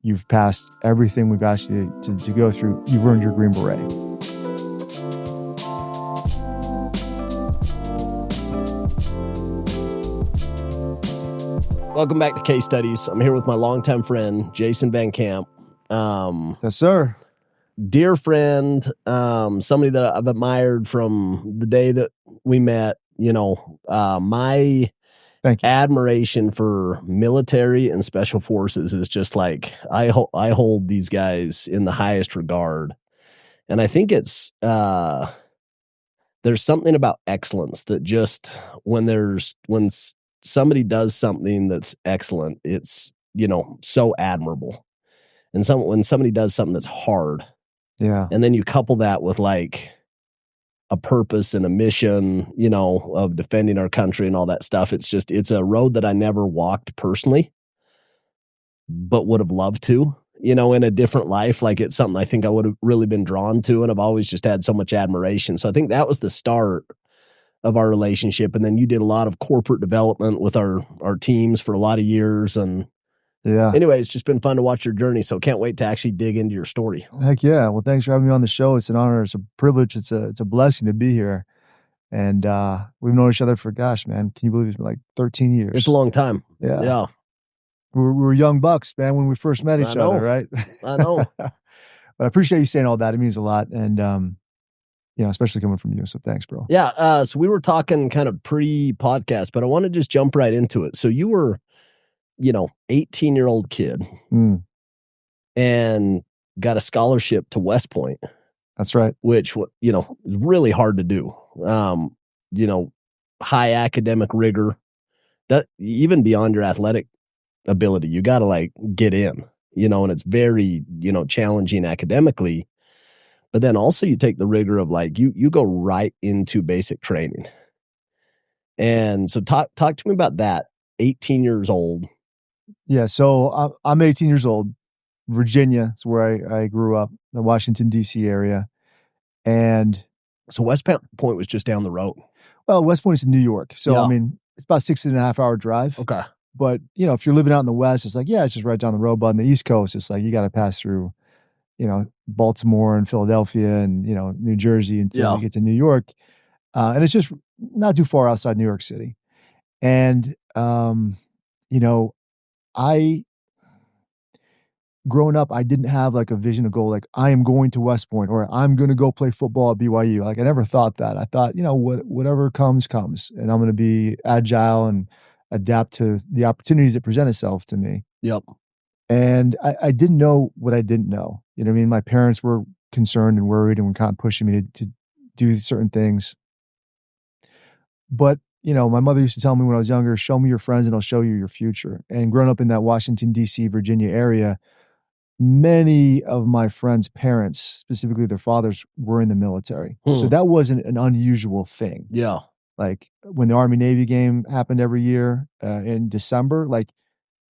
You've passed everything we've asked you to go through. You've earned your Green Beret. Welcome back to Case Studies. I'm here with my longtime friend, Jason Van Camp. Yes, sir. Dear friend, somebody that I've admired from the day that we met. My Thank you. admiration for military and special forces is just like, I hold these guys in the highest regard. And I think it's, there's something about excellence that just when somebody does something that's excellent, it's, so admirable. And when somebody does something that's hard, Yeah. and then you couple that with like a purpose and a mission, of defending our country and all that stuff. It's a road that I never walked personally, but would have loved to, in a different life. Like, it's something I think I would have really been drawn to. And I've always just had so much admiration. So I think that was the start of our relationship. And then you did a lot of corporate development with our teams for a lot of years. And yeah, anyway, it's just been fun to watch your journey. So can't wait to actually dig into your story. Heck yeah. Well, thanks for having me on the show. It's an honor. It's a privilege. It's a blessing to be here. And we've known each other for, gosh, man, can you believe it's been like 13 years? It's a long time. Yeah. We were young bucks, man, when we first met each other, right? I know. But I appreciate you saying all that. It means a lot. And, especially coming from you. So thanks, bro. Yeah. So we were talking kind of pre-podcast, but I want to just jump right into it. So you were, 18-year-old kid and got a scholarship to West Point. That's right. Which, is really hard to do. High academic rigor, that even beyond your athletic ability, you got to like get in, and it's very, challenging academically. But then also you take the rigor of like, you go right into basic training. And so talk to me about that. 18 years old. Yeah. So I'm 18 years old. Virginia is where I grew up, the Washington, D.C. area. And so West Point was just down the road. Well, West Point is in New York. So, yeah. I mean, it's about 6.5 hour drive. Okay. But, if you're living out in the West, it's like, yeah, it's just right down the road. But on the East Coast, it's like you got to pass through, Baltimore and Philadelphia and, New Jersey until you get to New York. And it's just not too far outside New York City. And, growing up, I didn't have like a vision, a goal, like I am going to West Point or I'm going to go play football at BYU. Like I never thought that. I thought, whatever comes, and I'm going to be agile and adapt to the opportunities that present itself to me. Yep. And I didn't know what I didn't know. You know what I mean? My parents were concerned and worried and were kind of pushing me to do certain things. But, my mother used to tell me when I was younger, show me your friends and I'll show you your future. And growing up in that Washington, D.C., Virginia area, many of my friends' parents, specifically their fathers, were in the military. So that wasn't an unusual thing. Yeah. Like when the Army-Navy game happened every year in December, like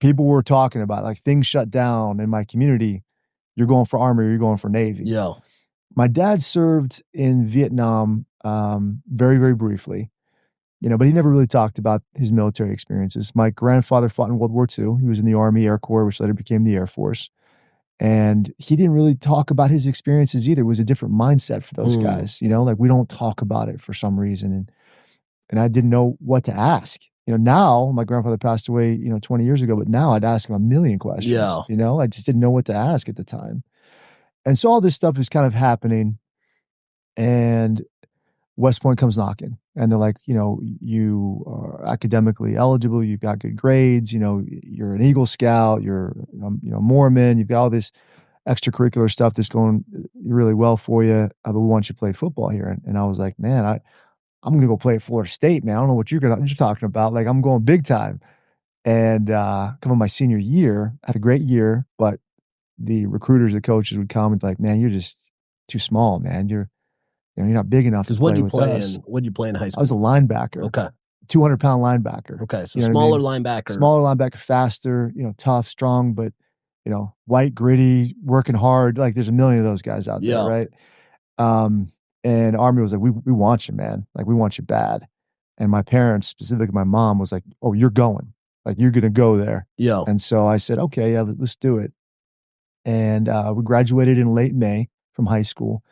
people were talking about like things shut down in my community. You're going for Army or you're going for Navy. Yeah. My dad served in Vietnam very, very briefly. But he never really talked about his military experiences. My grandfather fought in World War II. He was in the Army Air Corps, which later became the Air Force. And he didn't really talk about his experiences either. It was a different mindset for those guys. Like we don't talk about it for some reason. And I didn't know what to ask. Now my grandfather passed away, 20 years ago, but now I'd ask him a million questions. Yeah. I just didn't know what to ask at the time. And so all this stuff is kind of happening. And West Point comes knocking and they're like, you are academically eligible. You've got good grades. You're an Eagle Scout. You're, Mormon. You've got all this extracurricular stuff that's going really well for you. But we want you to play football here. And I was like, man, I'm going to go play at Florida State, man. I don't know what you're talking about. Like I'm going big time. And coming my senior year, I had a great year, but the recruiters, the coaches would come and be like, man, you're just too small, man. You're not big enough to play with us. What did you play in high school? I was a linebacker. Okay. 200-pound linebacker. Okay. So smaller linebacker. Smaller linebacker, faster, tough, strong, but, white, gritty, working hard. Like there's a million of those guys out there, right? And Army was like, we want you, man. Like we want you bad. And my parents, specifically my mom, was like, oh, you're going. Like you're going to go there. Yeah. And so I said, okay, yeah, let's do it. And we graduated in late May from high school.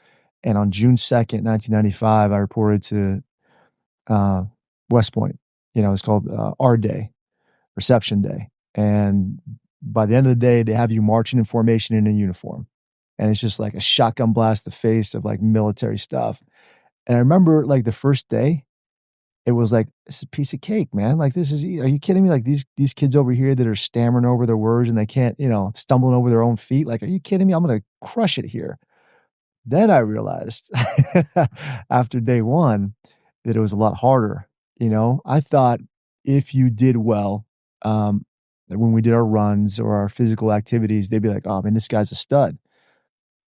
And on June 2nd, 1995, I reported to uh, West Point. It's called R Day, Reception Day. And by the end of the day, they have you marching in formation in a uniform. And it's just like a shotgun blast to the face of like military stuff. And I remember like the first day, it was like, this is a piece of cake, man. Like, are you kidding me? Like these kids over here that are stammering over their words and they can't, stumbling over their own feet. Like, are you kidding me? I'm going to crush it here. Then I realized after day one that it was a lot harder. I thought if you did well, when we did our runs or our physical activities, they'd be like, oh man, this guy's a stud.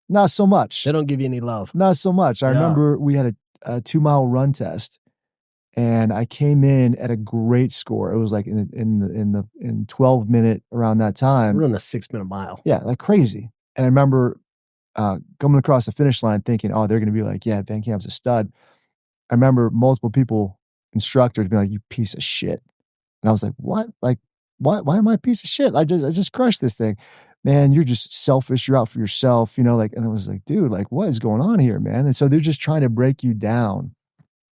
Not so much. They don't give you any love. Not so much. I remember we had a 2-mile run test. And I came in at a great score. It was like in 12-minute around that time. We're on a 6-minute mile. Yeah, like crazy. And I remember coming across the finish line thinking, oh, they're going to be like, yeah, Van Camp's a stud. I remember multiple people, instructors, being like, you piece of shit. And I was like, what? Like, why am I a piece of shit? I just crushed this thing. Man, you're just selfish. You're out for yourself, like, and I was like, dude, like, what is going on here, man? And so they're just trying to break you down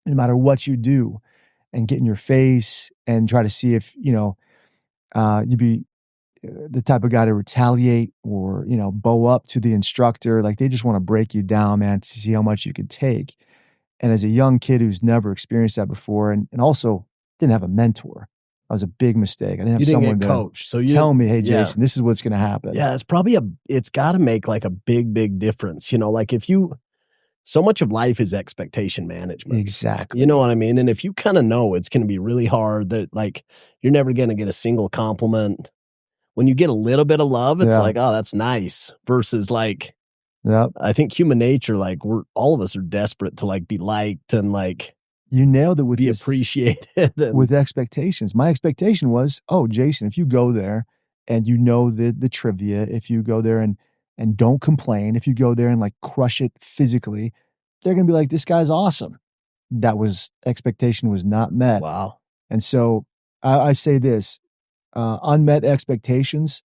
no matter what you do, and get in your face and try to see if, you'd be the type of guy to retaliate or, bow up to the instructor. Like they just want to break you down, man, to see how much you could take. And as a young kid who's never experienced that before and also didn't have a mentor, that was a big mistake. I didn't have someone to coach. So tell me, hey, Jason, this is what's going to happen. Yeah, it's got to make like a big, big difference. Like so much of life is expectation management. Exactly. You know what I mean? And if you kind of know it's going to be really hard, that like you're never going to get a single compliment. When you get a little bit of love, it's like, oh, that's nice. Versus like, I think human nature, like all of us are desperate to like be liked and like you nailed it with be appreciated. With expectations. My expectation was, oh, Jason, if you go there and you know the trivia, if you go there and don't complain, if you go there and like crush it physically, they're going to be like, this guy's awesome. Expectation was not met. Wow. And so I say this, unmet expectations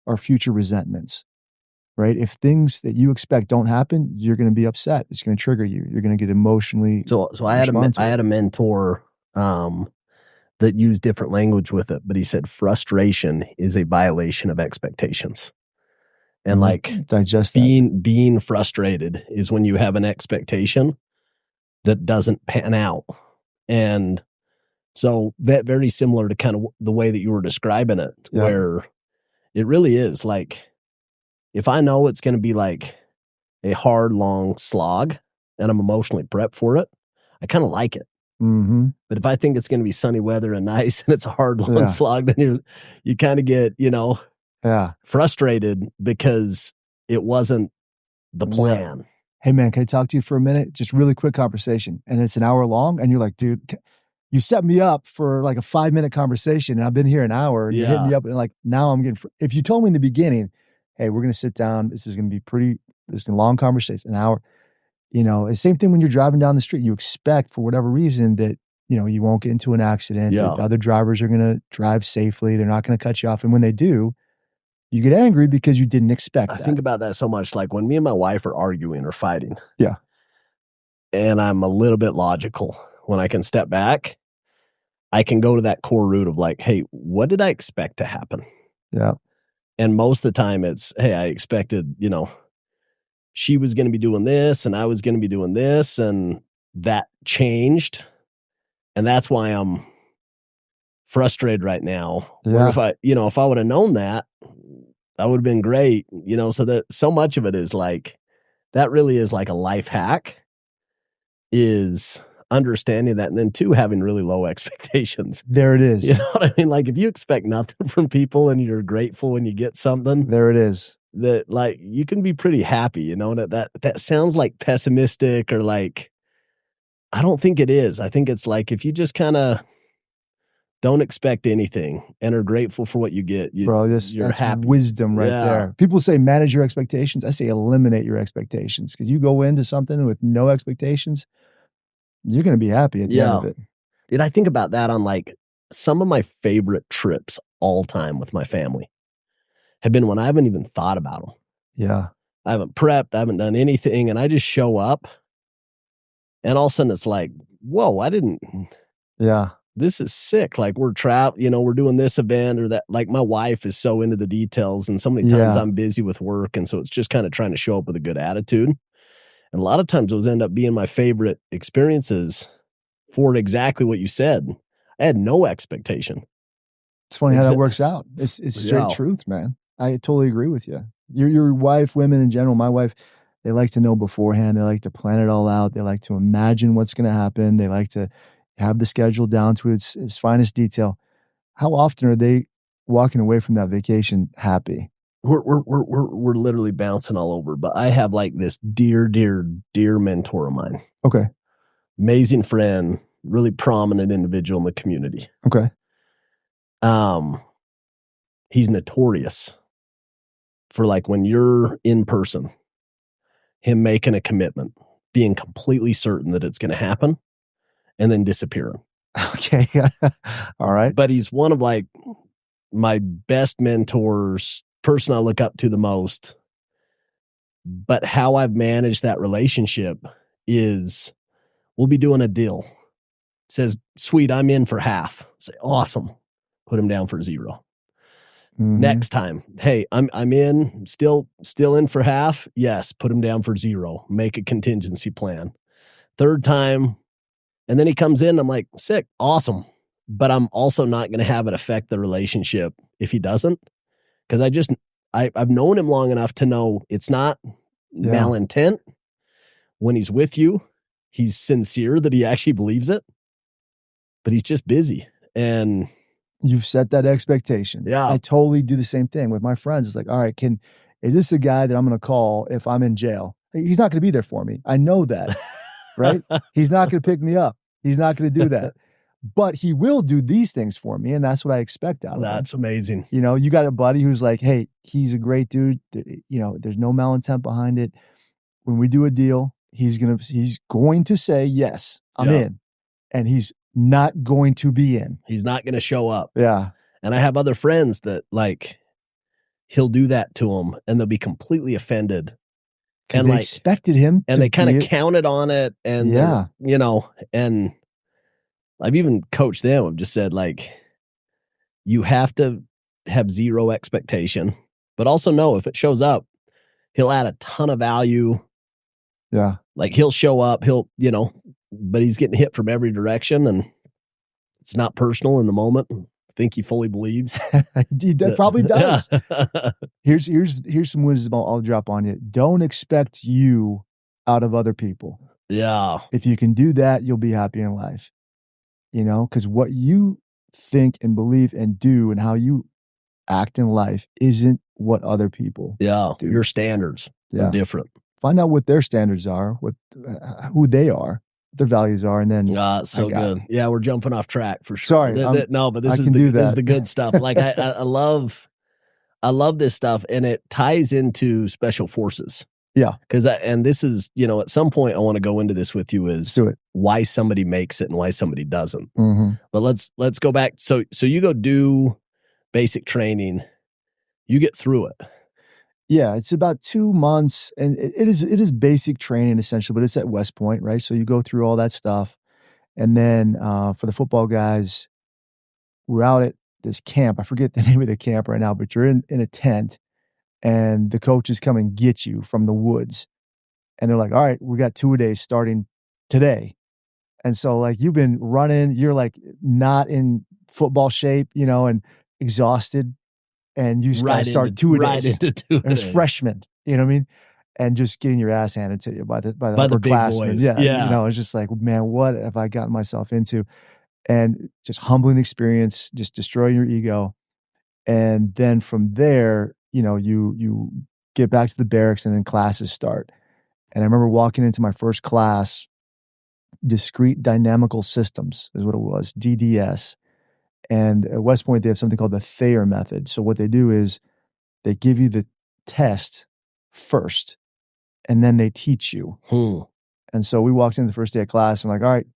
are future resentments, right? If things that you expect don't happen, you're going to be upset. It's going to trigger you. You're going to get emotionally. So I had a mentor, that used different language with it, but he said frustration is a violation of expectations. And like digest being frustrated is when you have an expectation that doesn't pan out. And so that very similar to kind of the way that you were describing it, where it really is like, if I know it's going to be like a hard, long slog and I'm emotionally prepped for it, I kind of like it. Mm-hmm. But if I think it's going to be sunny weather and nice and it's a hard, long slog, then you kind of get, frustrated because it wasn't the plan. Hey man, can I talk to you for a minute? Just really quick conversation. And it's an hour long. And you're like, dude, you set me up for like a 5-minute conversation. And I've been here an hour. And you hit me up. And like, now I'm getting, if you told me in the beginning, hey, we're going to sit down. This is going to be this is a long conversation, an hour. The same thing when you're driving down the street, you expect for whatever reason that, you won't get into an accident. That the other drivers are going to drive safely. They're not going to cut you off. And when they do, you get angry because you didn't expect that. I think about that so much. Like when me and my wife are arguing or fighting. Yeah. And I'm a little bit logical. When I can step back, I can go to that core root of like, hey, what did I expect to happen? Yeah. And most of the time it's, hey, I expected, she was going to be doing this and I was going to be doing this, and that changed. And that's why I'm frustrated right now. Yeah. Where if I would have known that would have been great, so that so much of it is like, that really is like a life hack, is understanding that. And then 2, having really low expectations. There it is. You know what I mean? Like if you expect nothing from people and you're grateful when you get something, there it is. That like, you can be pretty happy, that sounds like pessimistic or like, I don't think it is. I think it's like, if you just kind of don't expect anything and are grateful for what you get, you're that's happy. Wisdom right there. People say manage your expectations. I say eliminate your expectations, because you go into something with no expectations, you're going to be happy at the end of it. Dude, I think about that on like some of my favorite trips all time with my family have been when I haven't even thought about them. Yeah. I haven't prepped, I haven't done anything, and I just show up, and all of a sudden it's like, whoa, Yeah. this is sick. Like we're we're doing this event or that. Like my wife is so into the details, and so many times Yeah. I'm busy with work, and so it's just kind of trying to show up with a good attitude. And a lot of times those end up being my favorite experiences for exactly what you said. I had no expectation. It's funny how that Except, works out. It's straight yeah, truth, man. I totally agree with you. Your wife, women in general, my wife, they like to know beforehand. They like to plan it all out. They like to imagine what's going to happen. They like to have the schedule down to its finest detail. How often are they walking away from that vacation happy? we're literally bouncing all over. But I have like this dear, dear, dear mentor of mine, Okay. amazing friend, really prominent individual in the community. Okay. He's notorious for like when you're in person, him making a commitment, being completely certain that it's going to happen, and then disappearing. Okay. All right. But he's one of like my best mentors, person I look up to the most. But how I've managed that relationship is we'll be doing a deal. Says, sweet, I'm in for half. Say, awesome. Put him down for 0. Mhm. Next time, hey, I'm in, still in for half. Yes, put him down for 0. Make a contingency plan. Third time, and then he comes in. I'm like, sick, awesome. But I'm also not going to have it affect the relationship if he doesn't, because I've known him long enough to know it's not malintent. When he's with you, he's sincere that he actually believes it, but he's just busy. And You've set that expectation. Yeah. I totally do the same thing with my friends. It's like, all right, is this a guy that I'm going to call if I'm in jail? He's not going to be there for me. I know that, right? He's not going to pick me up. He's not going to do that. But he will do these things for me, and that's what I expect out of him. That's amazing. You know, you got a buddy who's like, hey, he's a great dude. You know, there's no malintent behind it. When we do a deal, he's going to say, yes, I'm in. And he's not going to be in. He's not going to show up. Yeah. And I have other friends that like he'll do that to them and they'll be completely offended. And they expected him and they kind of counted on it. And and I've even coached them. I've just said, like, you have to have 0 expectation, but also know if it shows up, he'll add a ton of value. Yeah. Like he'll show up, but he's getting hit from every direction and it's not personal in the moment. I think he fully believes. He probably does. Here's some wisdom I'll drop on you. Don't expect you out of other people. Yeah. If you can do that, you'll be happy in life. You know, because what you think and believe and do and how you act in life isn't what other people do. Your standards are different. Find out what their standards are, who they are, what their values are, and then so good. Yeah, we're jumping off track for sure. Sorry, but this is the good stuff. Like I love this stuff, and it ties into special forces. Yeah, because this is at some point I want to go into this with you is why somebody makes it and why somebody doesn't. Mm-hmm. But let's go back. So you go do basic training, you get through it. Yeah, it's about 2 months, and it is basic training essentially, but it's at West Point, right? So you go through all that stuff, and then for the football guys, we're out at this camp. I forget the name of the camp right now, but you're in a tent, and the coaches come and get you from the woods, and they're like, "All right, we got 2-a-days starting today," and so like you've been running, you're like not in football shape, and exhausted. And you got to start 2-a-days. And it's freshmen, you know what I mean? And just getting your ass handed to you by the upperclassmen. Yeah. It's just like, man, what have I gotten myself into? And just humbling experience, just destroying your ego. And then from there, you get back to the barracks and then classes start. And I remember walking into my first class, discrete dynamical systems is what it was, DDS. And at West Point, they have something called the Thayer method. So what they do is they give you the test first, and then they teach you. And so we walked in the first day of class and like, all right,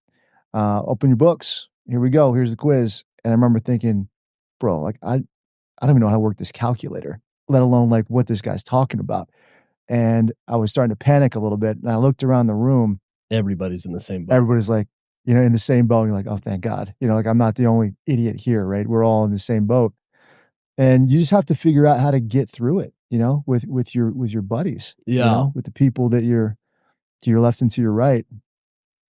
open your books. Here we go. Here's the quiz. And I remember thinking, bro, like I don't even know how to work this calculator. let alone like what this guy's talking about. And I was starting to panic a little bit. And I looked around the room. Everybody's in the same boat. Everybody's like, in the same boat. And you're like, oh, thank God. Like I'm not the only idiot here, right? We're all in the same boat. And you just have to figure out how to get through it, with your buddies, Yeah. with the people that you're to your left and to your right.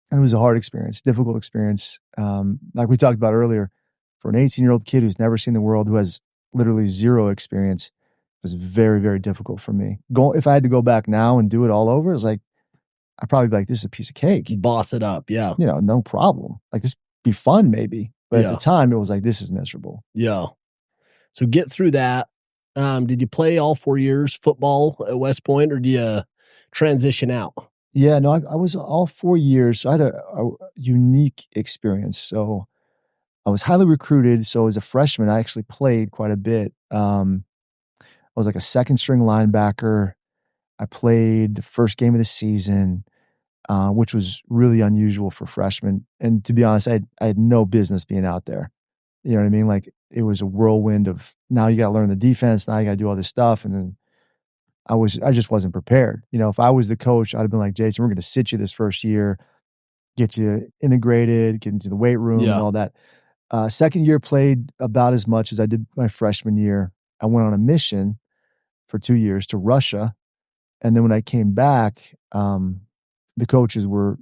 And it was a hard experience, difficult experience. Like we talked about earlier, for an 18-year-old kid who's never seen the world, who has literally zero experience, it was very, very difficult for me. If I had to go back now and do it all over, it's like, I'd probably be like, this is a piece of cake. Boss it up. Yeah. No problem. Like this be fun maybe. But Yeah. at the time it was like, this is miserable. Yeah. So get through that. Did you play all 4 years football at West Point, or do you transition out? Yeah, no, I was all 4 years. So I had a unique experience. So I was highly recruited. So as a freshman, I actually played quite a bit. I was like a second string linebacker. I played the first game of the season, which was really unusual for freshmen. And to be honest, I had no business being out there. You know what I mean? Like it was a whirlwind of, now you got to learn the defense. Now you got to do all this stuff. And then I just wasn't prepared. If I was the coach, I'd have been like, Jason, we're going to sit you this first year, get you integrated, get into the weight room and all that. Second year played about as much as I did my freshman year. I went on a mission for 2 years to Russia. And then when I came back, the coaches were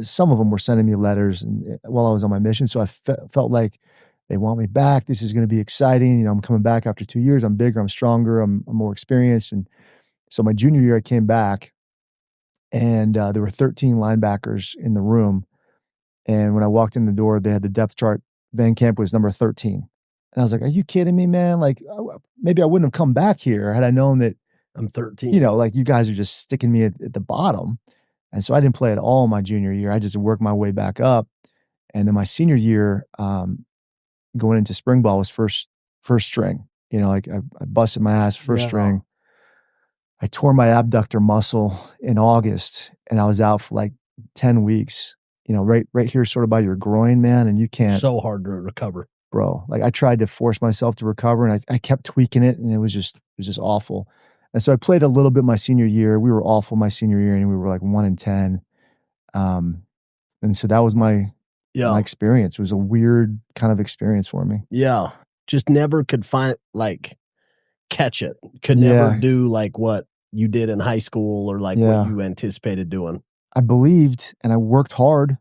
some of them were sending me letters while I was on my mission. So I felt like they want me back. This is going to be exciting. I'm coming back after 2 years. I'm bigger, I'm stronger, I'm more experienced. And so my junior year, I came back and there were 13 linebackers in the room. And when I walked in the door, they had the depth chart. Van Camp was number 13. And I was like, are you kidding me, man? Like, maybe I wouldn't have come back here had I known that I'm 13. Like you guys are just sticking me at the bottom. And so I didn't play at all my junior year. I just worked my way back up. And then my senior year, going into spring ball was first string. Like I busted my ass first string. I tore my abductor muscle in August and I was out for like 10 weeks, right here sort of by your groin, man. And you can't. So hard to recover. Bro. Like I tried to force myself to recover and I kept tweaking it and it was just awful. And so I played a little bit my senior year. We were awful my senior year and we were like 1-10. And so that was my experience. It was a weird kind of experience for me. Yeah. Just never could catch it. Could never do like what you did in high school or like what you anticipated doing. I believed and I worked hard,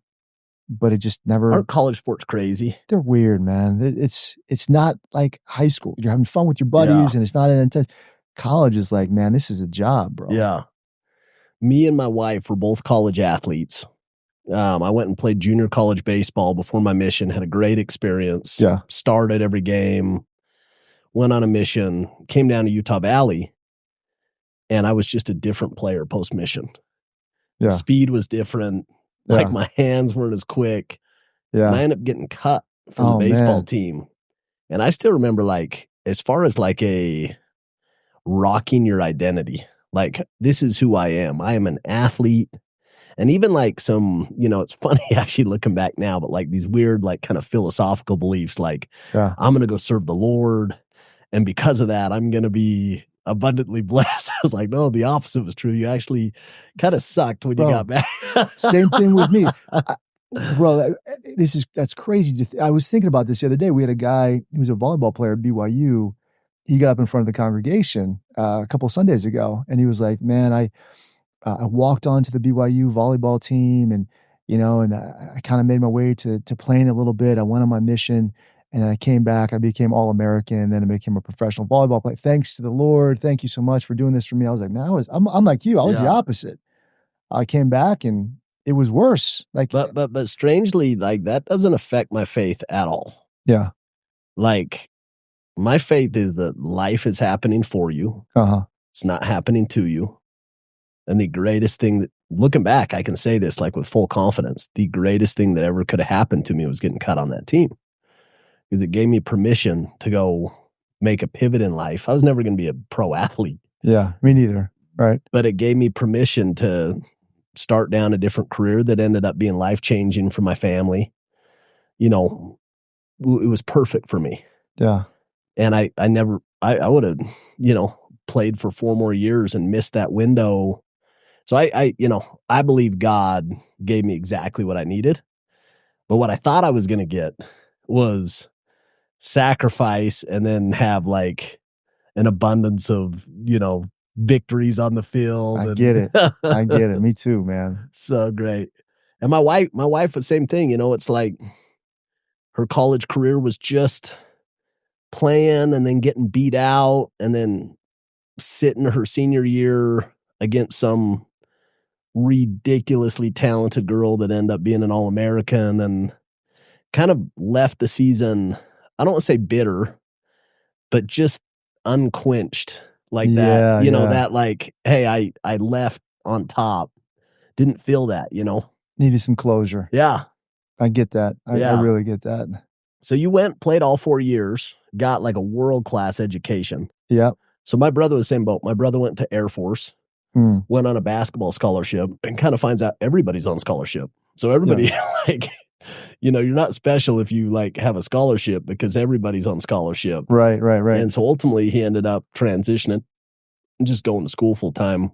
but it just never. Aren't college sports crazy? They're weird, man. It's not like high school. You're having fun with your buddies and it's not an intense. College is like, man, this is a job, bro. Yeah. Me and my wife were both college athletes. I went and played junior college baseball before my mission, had a great experience. Yeah. Started every game, went on a mission, came down to Utah Valley, and I was just a different player post-mission. Yeah. Speed was different. Like my hands weren't as quick. Yeah. And I ended up getting cut from the baseball team. And I still remember like, as far as like a rocking your identity, like this is who I am. I am an athlete. And even like some, it's funny actually looking back now, but like these weird, like kind of philosophical beliefs, like I'm going to go serve the Lord. And because of that, I'm going to be abundantly blessed. I was like, no, the opposite was true. You actually kind of sucked when you got back. Same thing with me. Bro, that's crazy. I was thinking about this the other day. We had a guy who was a volleyball player at BYU. He got up in front of the congregation a couple of Sundays ago, and he was like, man, I walked onto the BYU volleyball team and I kind of made my way to playing a little bit. I went on my mission and then I came back. I became All-American and then I became a professional volleyball player. Thanks to the Lord. Thank you so much for doing this for me. I was like, man, I'm like you. I was the opposite. I came back and it was worse. Like, but strangely, like that doesn't affect my faith at all. Yeah. Like my faith is that life is happening for you. It's not happening to you. And the greatest thing that, looking back, I can say this like with full confidence, the greatest thing that ever could have happened to me was getting cut on that team. Because it gave me permission to go make a pivot in life. I was never going to be a pro athlete. Yeah, me neither. Right. But it gave me permission to start down a different career that ended up being life-changing for my family. It was perfect for me. Yeah. And I never, I would have, played for 4 more years and missed that window. So I believe God gave me exactly what I needed. But what I thought I was going to get was sacrifice and then have like an abundance of, victories on the field. I And get it. I get it. Me too, man. so great. And my wife, the same thing, it's like her college career was just playing and then getting beat out and then sitting her senior year against some ridiculously talented girl that ended up being an All-American, and kind of left the season, I don't want to say bitter, but just unquenched like that. Yeah, yeah. That like, hey, I left on top. Didn't feel that, Needed some closure. Yeah. I get that. I really get that. So you played all 4 years, got like a world-class education. Yep. So my brother was the same boat. My brother went to Air Force, went on a basketball scholarship, and kind of finds out everybody's on scholarship. So everybody like, you're not special if you like have a scholarship because everybody's on scholarship. Right. And so ultimately he ended up transitioning and just going to school full time.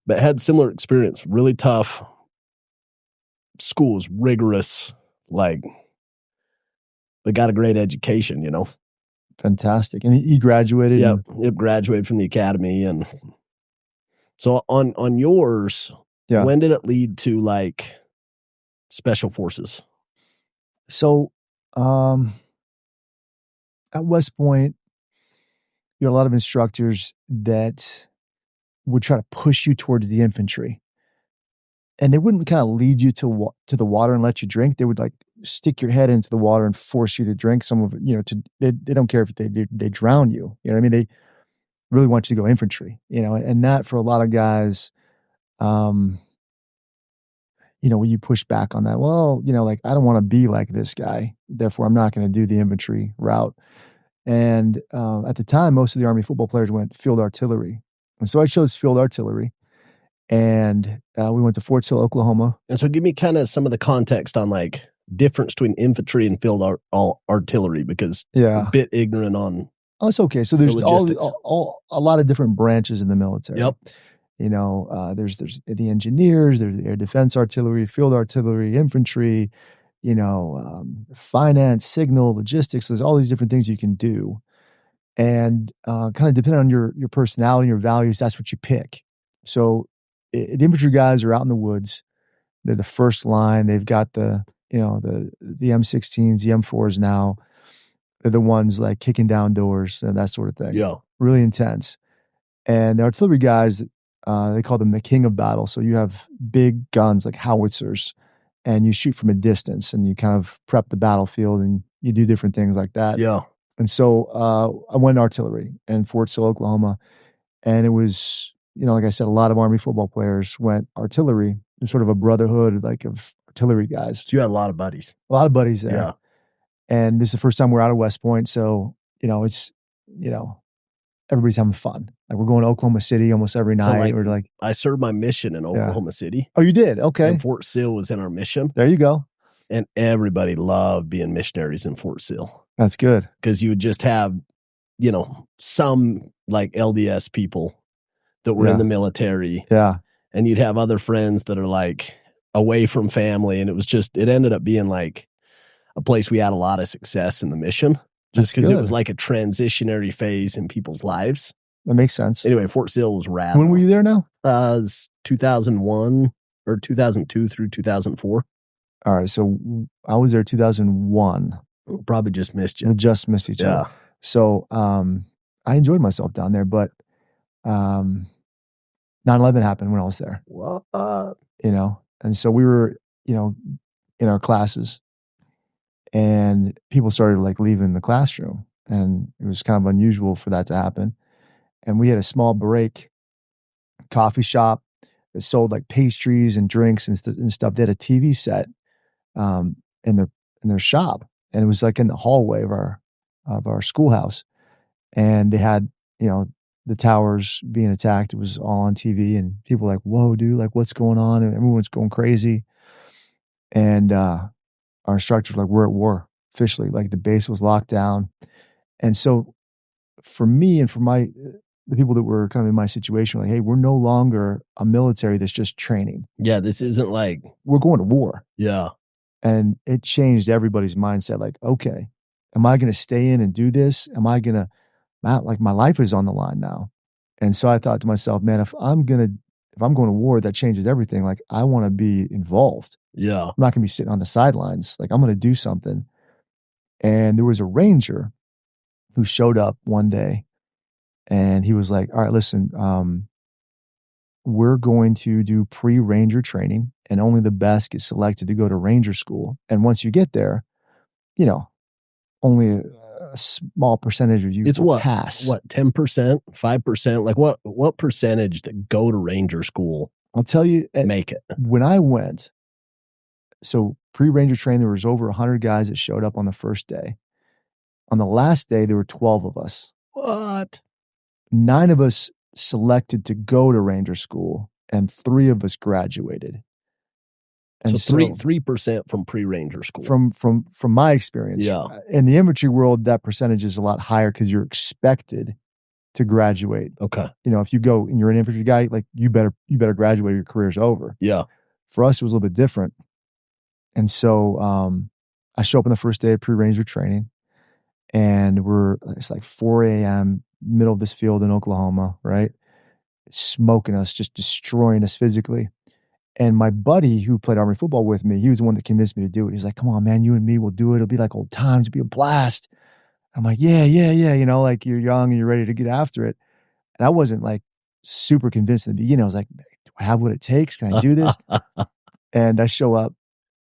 But had similar experience, really tough. School was rigorous, like, but got a great education, Fantastic. And he graduated? Yep, graduated from the academy. And so on yours, when did it lead to like special forces? So at West Point, you had a lot of instructors that would try to push you towards the infantry. And they wouldn't kind of lead you to the water and let you drink. They would like stick your head into the water and force you to drink some of it, they don't care if they drown you. You know what I mean? They really want you to go infantry, and that for a lot of guys, when you push back on that, well, like I don't want to be like this guy, therefore I'm not going to do the infantry route. And at the time, most of the Army football players went field artillery. And so I chose field artillery. And we went to Fort Sill, Oklahoma. And so give me kind of some of the context on like difference between infantry and field artillery, because I'm a bit ignorant on. Oh, it's okay. So there's a lot of different branches in the military. Yep. There's the engineers, there's the air defense artillery, field artillery, infantry, finance, signal, logistics. There's all these different things you can do. And kind of depending on your personality, your values, that's what you pick. So the infantry guys are out in the woods. They're the first line. They've got the M16s, the M4s now. They're the ones like kicking down doors and that sort of thing. Yeah. Really intense. And the artillery guys, they call them the king of battle. So you have big guns like howitzers and you shoot from a distance and you kind of prep the battlefield and you do different things like that. Yeah. And so I went artillery in Fort Sill, Oklahoma. And it was, like I said, a lot of Army football players went artillery. There's sort of a brotherhood like of artillery guys. So you had a lot of buddies. A lot of buddies there. Yeah. And this is the first time we're out of West Point. So, it's, everybody's having fun. Like we're going to Oklahoma City almost every night. So I served my mission in Oklahoma City. Oh, you did? Okay. And Fort Sill was in our mission. There you go. And everybody loved being missionaries in Fort Sill. That's good. Because you would just have, some like LDS people that were in the military. Yeah. And you'd have other friends that are like away from family. And it ended up being like a place we had a lot of success in the mission. Just because it was like a transitionary phase in people's lives. That makes sense. Anyway, Fort Sill was rad. When were you there now? It was 2001 or 2002 through 2004. All right. So I was there 2001. Probably just missed you. We just missed each other. So I enjoyed myself down there, but 9/11 happened when I was there. What? And so we were, in our classes and people started like leaving the classroom and it was kind of unusual for that to happen. And we had a small break coffee shop that sold like pastries and drinks and stuff. They had a TV set in their shop, and it was like in the hallway of our schoolhouse. And they had, the towers being attacked. It was all on TV, and people were like, "Whoa, dude! Like, what's going on?" And everyone's going crazy. And our instructors were like, "We're at war officially." Like the base was locked down, and so for me and for the people that were kind of in my situation, like, hey, we're no longer a military that's just training. Yeah, this isn't like We're going to war. Yeah. And it changed everybody's mindset. Like, okay, am I going to stay in and do this? Am I going to, like, my life is on the line now. And so I thought to myself, man, if I'm going to war, that changes everything. Like, I want to be involved. Yeah. I'm not going to be sitting on the sidelines. Like, I'm going to do something. And there was a ranger who showed up one day and he was like, all right, listen, we're going to do pre-ranger training and only the best get selected to go to ranger school. And once you get there, you know, only a small percentage of you It's will what pass. What 10%, 5%? Like what percentage that go to ranger school? I'll tell you, make it. When I went, so pre-ranger training, there was over 100 guys that showed up on the first day. On the last day, there were 12 of us. What? 9 of us selected to go to ranger school, and 3 of us graduated. And so 3% from pre-ranger school. From my experience. Yeah. In the infantry world, that percentage is a lot higher because you're expected to graduate. Okay. You know, if you go and you're an infantry guy, like you better graduate or your career's over. Yeah. For us, it was a little bit different. And so I show up on the first day of pre-ranger training, and it's like 4 a.m., middle of this field in Oklahoma, right? Smoking us, just destroying us physically. And my buddy who played Army football with me, he was the one that convinced me to do it. He's like, come on, man, you and me will do it. It'll be like old times. It'll be a blast. I'm like, yeah. You know, like you're young and you're ready to get after it. And I wasn't like super convinced in the beginning. I was like, do I have what it takes? Can I do this? And I show up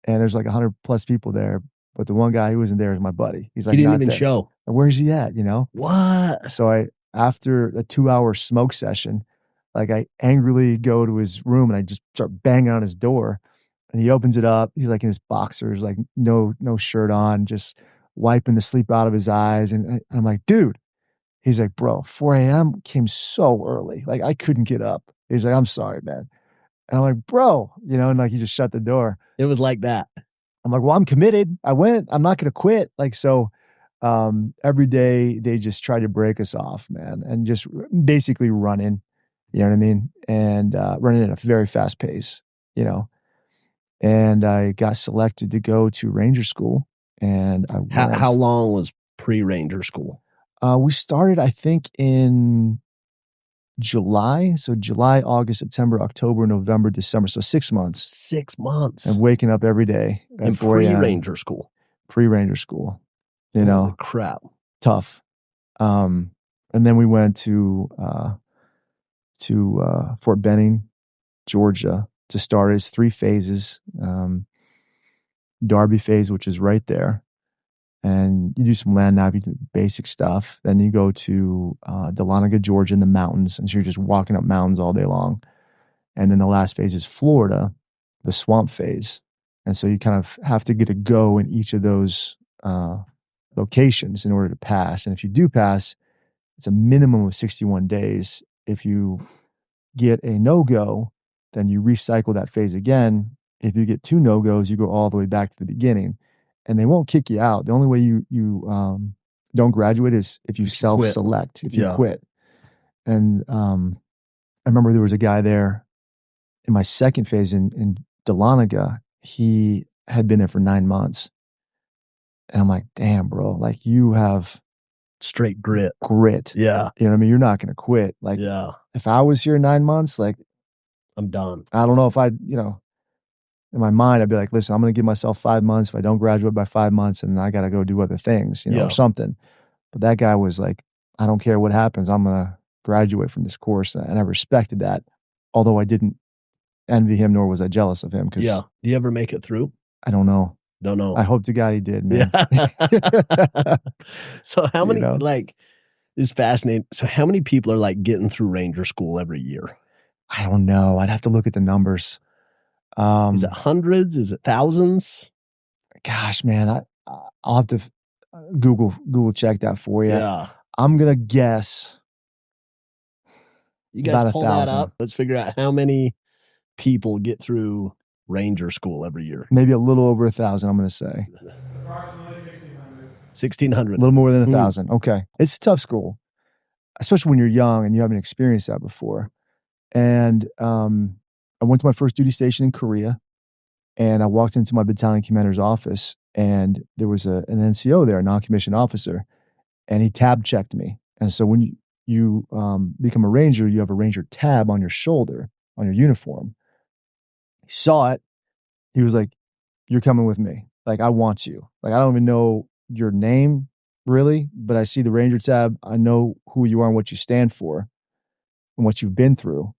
and there's like 100 plus people there. But the one guy who wasn't there is my buddy. He's like, he didn't even there. show. And where's he at? You know? What? So after a 2-hour smoke session, like I angrily go to his room and I just start banging on his door, and he opens it up. He's like in his boxers, like no shirt on, just wiping the sleep out of his eyes. And I'm like, dude, he's like, bro, 4 a.m. came so early. Like I couldn't get up. He's like, I'm sorry, man. And I'm like, bro, you know, and like he just shut the door. It was like that. I'm like, well, I'm committed. I went. I'm not going to quit. Like, so every day they just try to break us off, man, and just basically running. You know what I mean? And running at a very fast pace, you know. And I got selected to go to Ranger School. And I went. How long was pre-Ranger School? We started, I think, in July. So July, August, September, October, November, December. So 6 months. 6 months. And waking up every day at 4 a.m. Pre-Ranger School. Pre-Ranger School. You Holy know. crap. Tough. And then we went to Fort Benning, Georgia to start. It's 3 phases. Darby phase, which is right there. And you do some land nav, you do basic stuff. Then you go to Dahlonega, Georgia in the mountains. And so you're just walking up mountains all day long. And then the last phase is Florida, the swamp phase. And so you kind of have to get a go in each of those locations in order to pass. And if you do pass, it's a minimum of 61 days. If you get a no-go, then you recycle that phase again. If you get 2 no-goes, you go all the way back to the beginning. And they won't kick you out. The only way you don't graduate is if you self-select, if you quit. And I remember there was a guy there in my second phase in Dahlonega. He had been there for 9 months. And I'm like, damn, bro, like you have straight grit. Yeah. You know what I mean? You're not going to quit. Like, if I was here 9 months, like, I'm done. I don't know if I'd, you know, in my mind, I'd be like, listen, I'm going to give myself 5 months. If I don't graduate by 5 months, and I got to go do other things, you know, or something. But that guy was like, I don't care what happens. I'm going to graduate from this course. And I respected that, although I didn't envy him, nor was I jealous of him. Do you ever make it through? I don't know. Don't know. I hope to God he did, man. Yeah. So how many, like, it's fascinating. So how many people are like getting through Ranger School every year? I don't know. I'd have to look at the numbers. Is it hundreds? Is it thousands? Gosh, man, I'll have to Google check that for you. Yeah. I'm going to guess. You guys pull that up. Let's figure out how many people get through Ranger School every year. Maybe a little over 1,000, I'm going to say. Approximately 1,600. 1,600. A little more than 1,000. Okay. It's a tough school. especially when you're young and you haven't experienced that before. And I went to my first duty station in Korea, and I walked into my battalion commander's office, and there was an NCO there, a non-commissioned officer, and he tab checked me. And so when you become a ranger, you have a ranger tab on your shoulder on your uniform. He saw it. He was like, "You're coming with me. Like, I want you. Like, I don't even know your name really, but I see the ranger tab. I know who you are and what you stand for and what you've been through,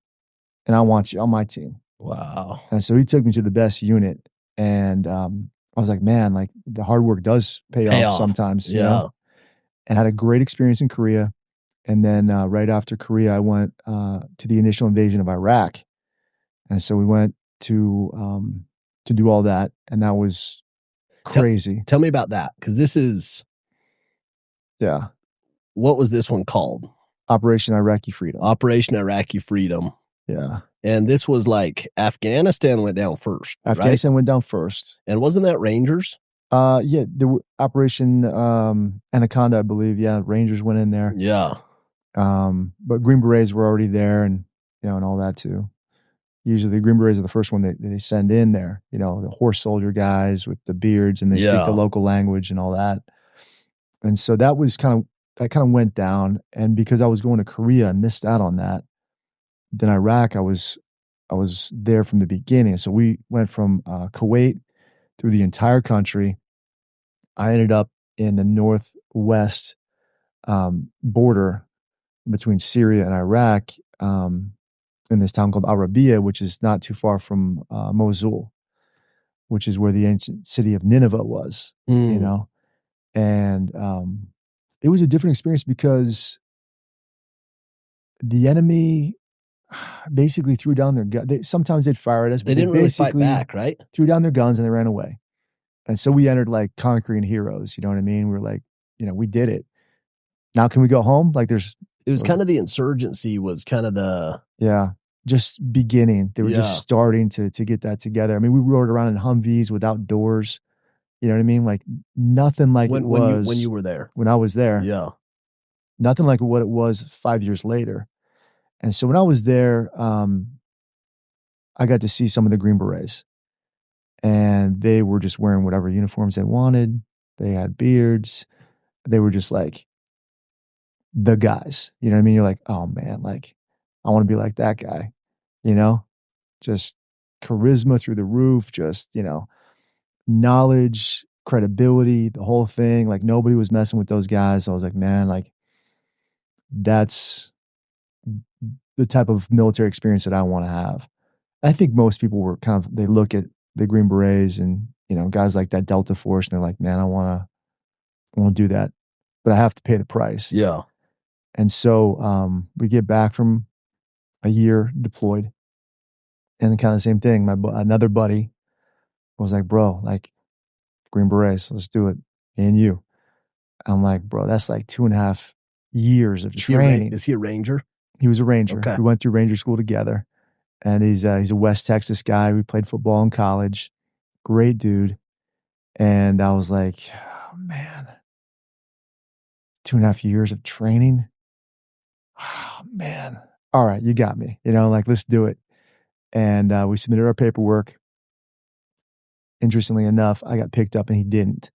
and I want you on my team." Wow. And so he took me to the best unit, and I was like, "Man, like the hard work does pay Pay off off. sometimes, you Yeah. know." And had a great experience in Korea. And then right after Korea, I went to the initial invasion of Iraq, and so we went to do all that, and that was Tell crazy. tell me about that, because this is Yeah, what was this one called? Operation Iraqi Freedom. Operation Iraqi Freedom. Yeah, And this was like Afghanistan went down first, right? Afghanistan went down first. And wasn't that Rangers? Yeah, there were Operation Anaconda, I believe. Yeah, Rangers went in there. Yeah. But Green Berets were already there, and and all that too. Usually, the Green Berets are the first one they send in there. The horse soldier guys with the beards, and they speak the Yeah. local language and all that. And so that kind of went down. And because I was going to Korea, I missed out on that. Then Iraq, I was there from the beginning. So we went from Kuwait through the entire country. I ended up in the northwest border between Syria and Iraq, in this town called Arabiya, which is not too far from Mosul, which is where the ancient city of Nineveh was. Mm. And it was a different experience because the enemy basically threw down their gun. Sometimes they'd fire at us, They but didn't really fight back, right? threw down their guns and they ran away. And so we entered like conquering heroes. You know what I mean? We're like, we did it. Now can we go home? Like It was kind of the insurgency was kind of the just beginning. They were Yeah. just starting to get that together. I mean, we rode around in Humvees without doors. You know what I mean? Like nothing like it was when you were there. when I was there. Yeah. Nothing like what it was 5 years later. And so when I was there, I got to see some of the Green Berets, and they were just wearing whatever uniforms they wanted. They had beards. They were just like the guys. You know what I mean? You're like, oh man, like I want to be like that guy, just charisma through the roof, just, knowledge, credibility, the whole thing. Like nobody was messing with those guys. So I was like, man, like that's the type of military experience that I want to have. I think most people were they look at the Green Berets and, guys like that Delta Force, and they're like, man, I want to do that, but I have to pay the price. Yeah. And so we get back from a year deployed, and kind of the same thing. Another buddy was like, bro, like Green Berets, let's do it. Me and you. I'm like, bro, that's like 2.5 years of training. Is he a Ranger? He was a Ranger. Okay. We went through Ranger school together, and he's a West Texas guy. We played football in college. Great dude. And I was like, oh, man, 2.5 years of training. Oh, man. All right, you got me. Like, let's do it. And we submitted our paperwork. Interestingly enough, I got picked up and he didn't.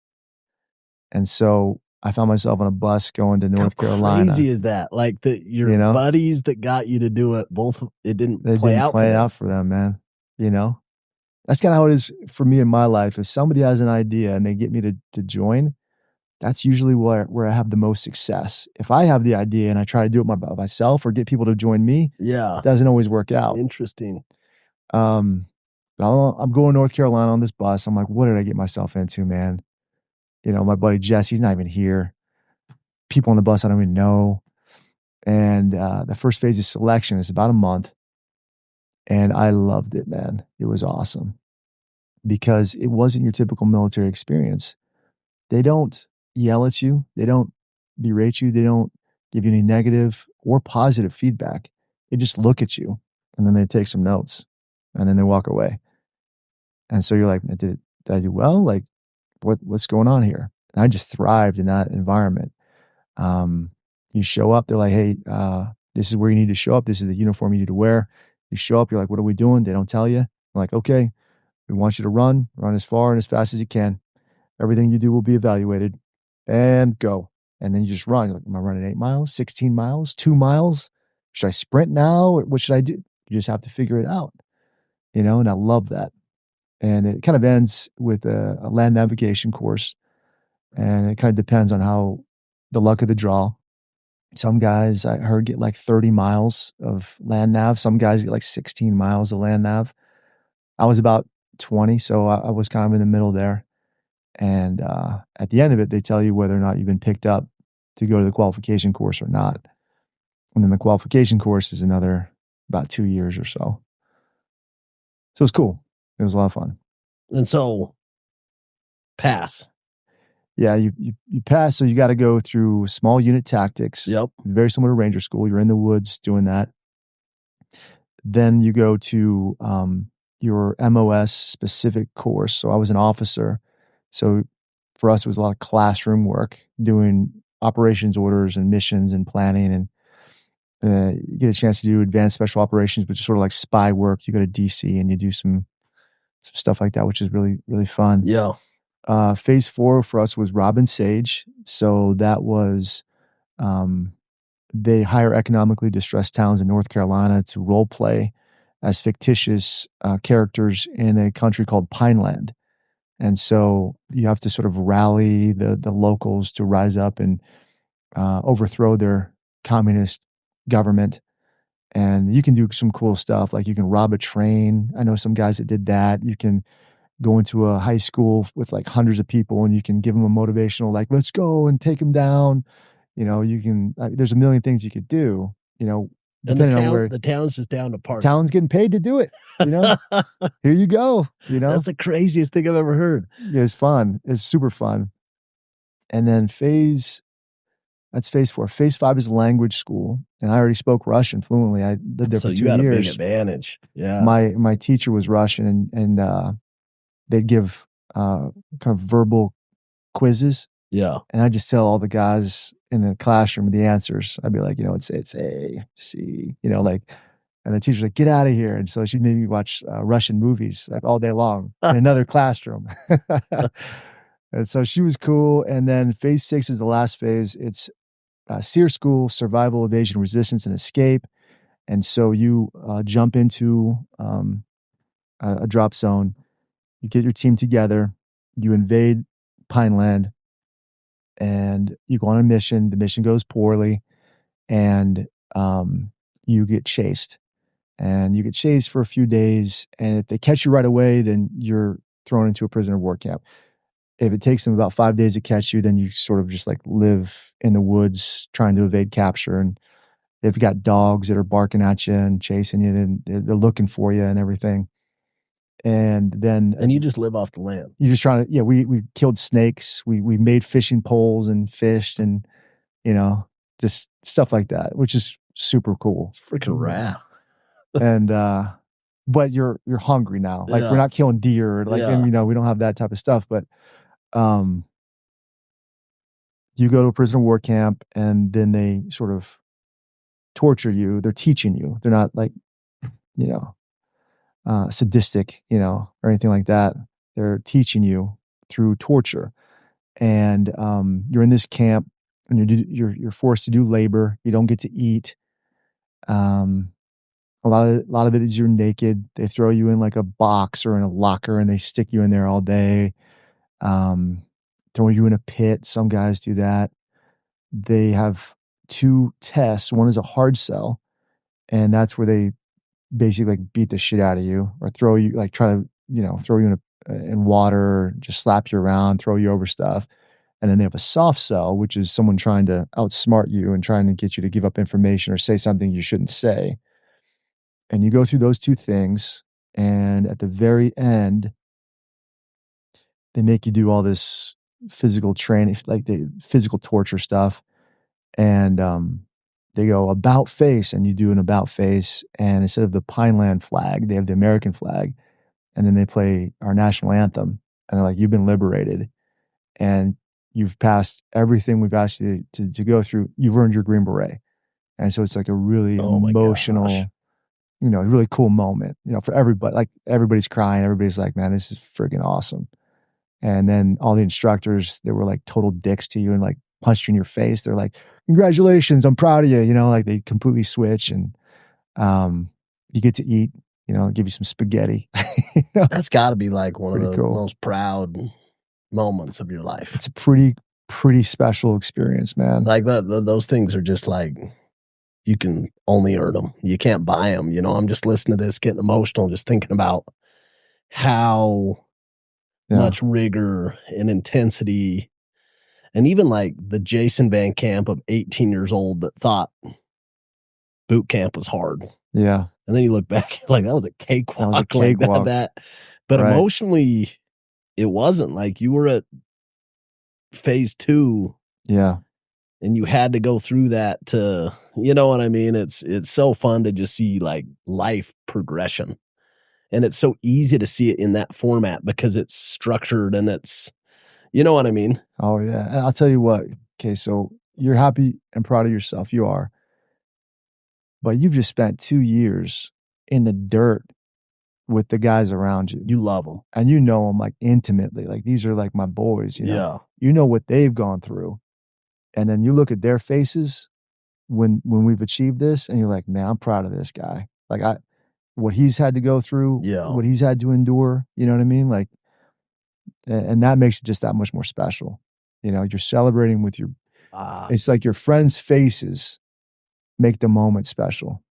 And so I found myself on a bus going to North Carolina. How crazy is that? Like your buddies that got you to do it, it didn't play out for them, man. That's kind of how it is for me in my life. If somebody has an idea and they get me to join, that's usually where I have the most success. If I have the idea and I try to do it by myself or get people to join me, it doesn't always work out. Interesting. But I'm going to North Carolina on this bus. I'm like, what did I get myself into, man? My buddy Jess, he's not even here. People on the bus I don't even know. And the first phase of selection is about a month. And I loved it, man. It was awesome because it wasn't your typical military experience. They don't yell at you. They don't berate you. They don't give you any negative or positive feedback. They just look at you and then they take some notes and then they walk away. And so you're like, did I do well? Like, what's going on here? And I just thrived in that environment. You show up, they're like, "Hey, this is where you need to show up. This is the uniform you need to wear." You show up, you're like, "What are we doing?" They don't tell you. I'm like, "Okay, we want you to run as far and as fast as you can. Everything you do will be evaluated, and go." And then you just run. You're like, "Am I running 8 miles, 16 miles, 2 miles? Should I sprint now? What should I do?" You just have to figure it out, and I love that. And it kind of ends with a land navigation course, and it kind of depends on how the luck of the draw. Some guys I heard get like 30 miles of land nav. Some guys get like 16 miles of land nav. I was about 20, so I was kind of in the middle there. And at the end of it, they tell you whether or not you've been picked up to go to the qualification course or not. And then the qualification course is another about 2 years or so. So it's cool. It was a lot of fun. And so, pass. Yeah, you pass, so you got to go through small unit tactics. Yep. Very similar to Ranger School. You're in the woods doing that. Then you go to your MOS specific course. So I was an officer. So for us, it was a lot of classroom work, doing operations orders and missions and planning. And you get a chance to do advanced special operations, which is sort of like spy work. You go to DC and you do some stuff like that, which is really, really fun. Yeah. Phase 4 for us was Robin Sage. So that was they hire economically distressed towns in North Carolina to role play as fictitious characters in a country called Pineland. And so you have to sort of rally the locals to rise up and overthrow their communist government. And you can do some cool stuff, like you can rob a train. I know some guys that did that. You can go into a high school with like hundreds of people and you can give them a motivational, like, let's go and take them down. You can, there's a million things you could do, depending on where the town's just down to party. town's getting paid to do it. Here you go. That's the craziest thing I've ever heard. It's fun. It's super fun. And then that's phase 4. Phase 5 is language school. And I already spoke Russian fluently. I lived there So for 2 you had years. a big advantage. Yeah. My teacher was Russian and they'd give kind of verbal quizzes. Yeah. And I just tell all the guys in the classroom the answers. I'd be like, it's A, C, and the teacher's like, get out of here. And so she made me watch Russian movies like all day long in another classroom. And so she was cool. And then phase 6 is the last phase. It's SEER school, survival, evasion, resistance, and escape. And so you jump into a drop zone. You get your team together. You invade Pineland. And you go on a mission. The mission goes poorly, and you get chased. And you get chased for a few days. And if they catch you right away, then you're thrown into a prisoner of war camp. If it takes them about 5 days to catch you, then you sort of just like live in the woods trying to evade capture. And they've got dogs that are barking at you and chasing you, and they're looking for you and everything. And then you just live off the land. You just trying to, we killed snakes. We made fishing poles and fished and, just stuff like that, which is super cool. It's freaking rad. And, but you're hungry now. Like we're not killing deer, and, we don't have that type of stuff, but, you go to a prisoner of war camp and then they sort of torture you. They're teaching you. They're not like, sadistic, or anything like that. They're teaching you through torture. And you're in this camp and you're forced to do labor. You don't get to eat. A lot of it is you're naked. They throw you in like a box or in a locker and they stick you in there all day. Throw you in a pit. Some guys do that. They have 2 tests. One is a hard sell, and that's where they basically like beat the shit out of you or throw you, like try to, throw you in water, just slap you around, throw you over stuff. And then they have a soft sell, which is someone trying to outsmart you and trying to get you to give up information or say something you shouldn't say. And you go through those 2 things. And at the very end, they make you do all this physical training, like the physical torture stuff. And they go about face, and you do an about face. And instead of the Pineland flag, they have the American flag. And then they play our national anthem. And they're like, you've been liberated. And you've passed everything we've asked you to go through. You've earned your Green Beret. And so it's like a really Oh my gosh. emotional, really cool moment, for everybody. Like everybody's crying. Everybody's like, man, this is freaking awesome. And then all the instructors, they were like total dicks to you and like punched you in your face. They're like, congratulations, I'm proud of you. Like they completely switch and you get to eat, give you some spaghetti. That's got to be like one of Pretty the cool. most proud moments of your life. It's a pretty special experience, man. Like those things are just like, you can only earn them. You can't buy them. I'm just listening to this, getting emotional, just thinking about how much rigor and intensity, and even like the Jason Van Camp of 18 years old that thought boot camp was hard. Yeah. And then you look back, like that was a cakewalk. That was a cakewalk. Like that. But right. Emotionally, it wasn't. Like you were at phase 2. Yeah. And you had to go through that to, you know what I mean? It's so fun to just see like life progression. And it's so easy to see it in that format because it's structured and it's, you know what I mean? Oh yeah. And I'll tell you what, okay, so you're happy and proud of yourself. You are. But you've just spent 2 years in the dirt with the guys around you. You love them. And you know them like intimately. Like these are like my boys, Yeah. You know what they've gone through. And then you look at their faces when we've achieved this and you're like, man, I'm proud of this guy. Like what he's had to go through, what he's had to endure, you know what I mean? Like, and that makes it just that much more special. You're celebrating with it's like your friends' faces make the moment special,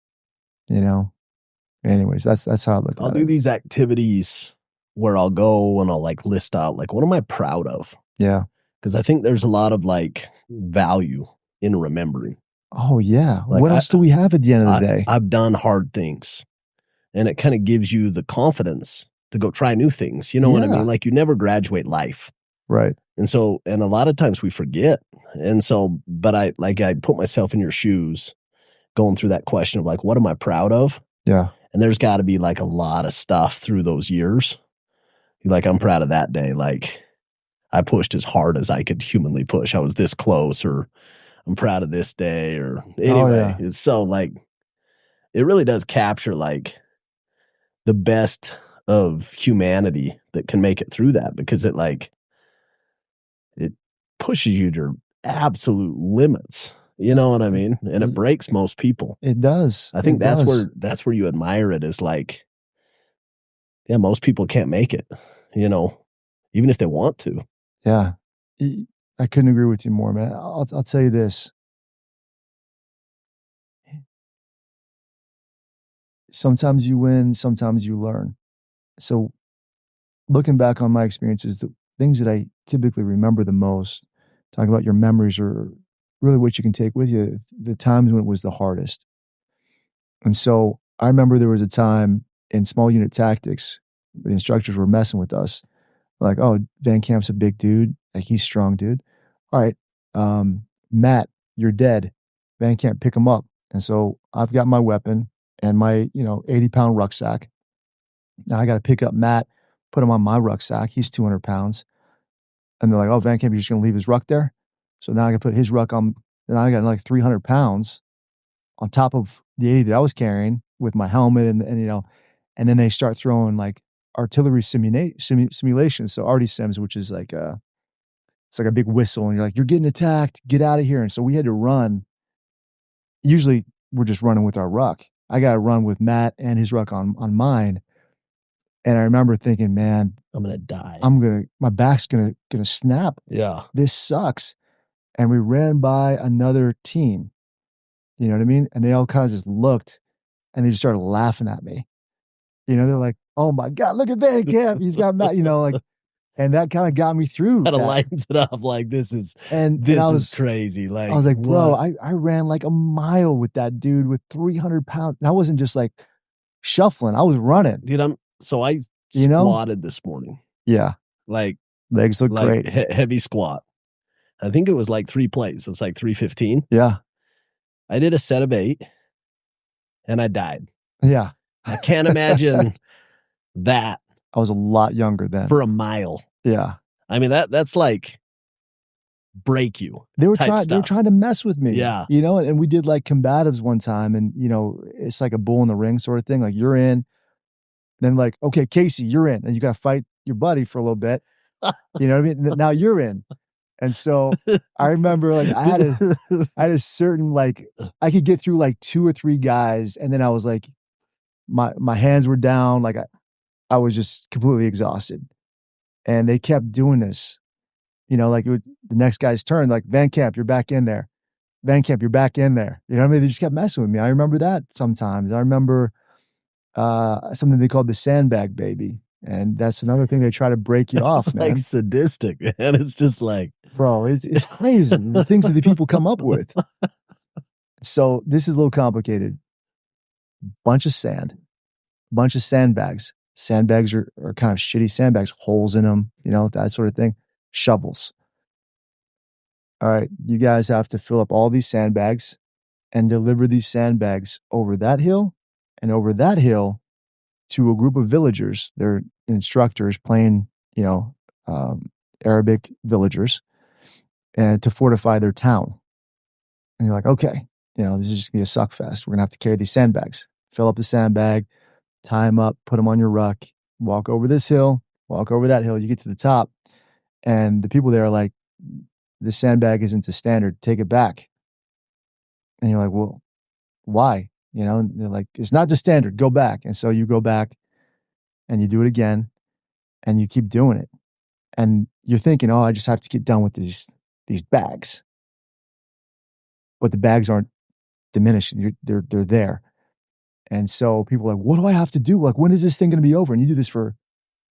Anyways, that's how I look at it. I'll do these activities where I'll go and I'll like list out like, what am I proud of? Yeah. Because I think there's a lot of like value in remembering. Oh yeah. Like what else do we have at the end of the day? I've done hard things, and it kind of gives you the confidence to go try new things. You know what I mean? Like you never graduate life. Right. And so, and a lot of times we forget. And so, but I put myself in your shoes going through that question of like, what am I proud of? Yeah. And there's got to be like a lot of stuff through those years. Like, I'm proud of that day. Like, I pushed as hard as I could humanly push. I was this close, or I'm proud of this day, or anyway, It's so like, it really does capture like the best of humanity that can make it through that, because it pushes you to your absolute limits. You know what I mean? And it breaks most people. It does. I think that's where you admire it, is like, yeah, most people can't make it, even if they want to. Yeah. I couldn't agree with you more, man. I'll tell you this. Sometimes you win, sometimes you learn. So looking back on my experiences, the things that I typically remember the most, talking about your memories, or really what you can take with you, the times when it was the hardest. And so I remember there was a time in small unit tactics, the instructors were messing with us. Like, oh, Van Camp's a big dude. Like, he's strong, dude. All right, Matt, you're dead. Van Camp, pick him up. And so I've got my weapon and my, 80-pound rucksack. Now I got to pick up Matt, put him on my rucksack. He's 200 pounds. And they're like, oh, Van Camp, you're just going to leave his ruck there? So now I got to put his ruck on. Then I got like 300 pounds on top of the 80 that I was carrying with my helmet. And and then they start throwing like artillery simulations. So arty sims, which is like it's like a big whistle, and you're like, you're getting attacked, get out of here. And so we had to run. Usually we're just running with our ruck. I got to run with Matt and his ruck on mine. And I remember thinking, man, I'm going to die. My back's going to snap. Yeah. This sucks. And we ran by another team. You know what I mean? And they all kind of just looked and they just started laughing at me. They're like, oh my God, look at Van Camp. He's got Matt, and that kind of got me through. Kind of lightens it up. Like, this is crazy. Like, I was like, bro, I ran like a mile with that dude with 300 pounds. And I wasn't just like shuffling. I was running. Dude, I squatted this morning. Yeah. Like, legs look great. Heavy squat. I think it was like 3 plates. So it's like 315. Yeah. I did a set of 8 and I died. Yeah. I can't imagine that. I was a lot younger then. For a mile. Yeah. I mean, that's like, break you They were type trying stuff. to mess with me, Yeah. you know, and we did like combatives one time, and you know, it's like a bull in the ring sort of thing. Like you're in, then like, okay, Casey, you're in, and you got to fight your buddy for a little bit. You know what I mean? Now you're in, and so I remember like I had a certain like I could get through like 2 or 3 guys, and then I was like, my hands were down, like I was just completely exhausted, and they kept doing this. You know, like the next guy's turn, like Van Camp, you're back in there. Van Camp, you're back in there. You know what I mean? They just kept messing with me. I remember that sometimes. I remember something they called the sandbag baby. And that's another thing they try to break you off, It's like man. sadistic, man. It's just like, Bro, it's crazy. The things that the people come up with. So this is a little complicated. Bunch of sand, bunch of sandbags. Sandbags are kind of shitty sandbags, holes in them, you know, that sort of thing. Shovels. All right, you guys have to fill up all these sandbags and deliver these sandbags over that hill and over that hill to a group of villagers. They're instructors playing, you know, Arabic villagers, and to fortify their town. And you're like, okay, you know, this is just gonna be a suck fest. We're gonna have to carry these sandbags, fill up the sandbag, tie them up, put them on your ruck, walk over this hill, walk over that hill. You get to the top, and the people there are like, this sandbag isn't the standard. Take it back. And you're like, well, why? You know, and they're like, it's not the standard. Go back. And so you go back and you do it again and you keep doing it. And you're thinking, oh, I just have to get done with these bags. But the bags aren't diminishing. They're there. And so people are like, what do I have to do? Like, when is this thing going to be over? And you do this for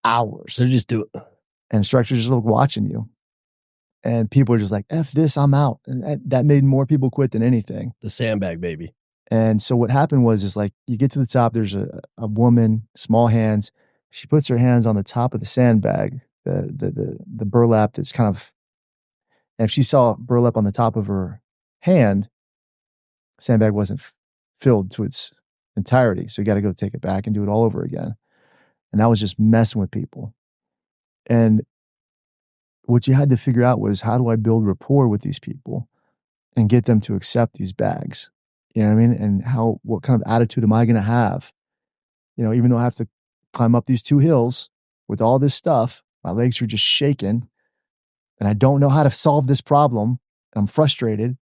hours. they're just doing And instructors just look watching you. And people are just like, F this, I'm out. And that made more people quit than anything. the sandbag baby. And so what happened was, is like, you get to the top, there's a woman, small hands. She puts her hands on the top of the sandbag, the burlap that's kind of, and if she saw burlap on the top of her hand, sandbag wasn't filled to its entirety. So you got to go take it back and do it all over again. And that was just messing with people. And what you had to figure out was, how do I build rapport with these people and get them to accept these bags? You know what I mean? And what kind of attitude am I going to have? You know, even though I have to climb up these 2 hills with all this stuff, my legs are just shaking and I don't know how to solve this problem. I'm frustrated,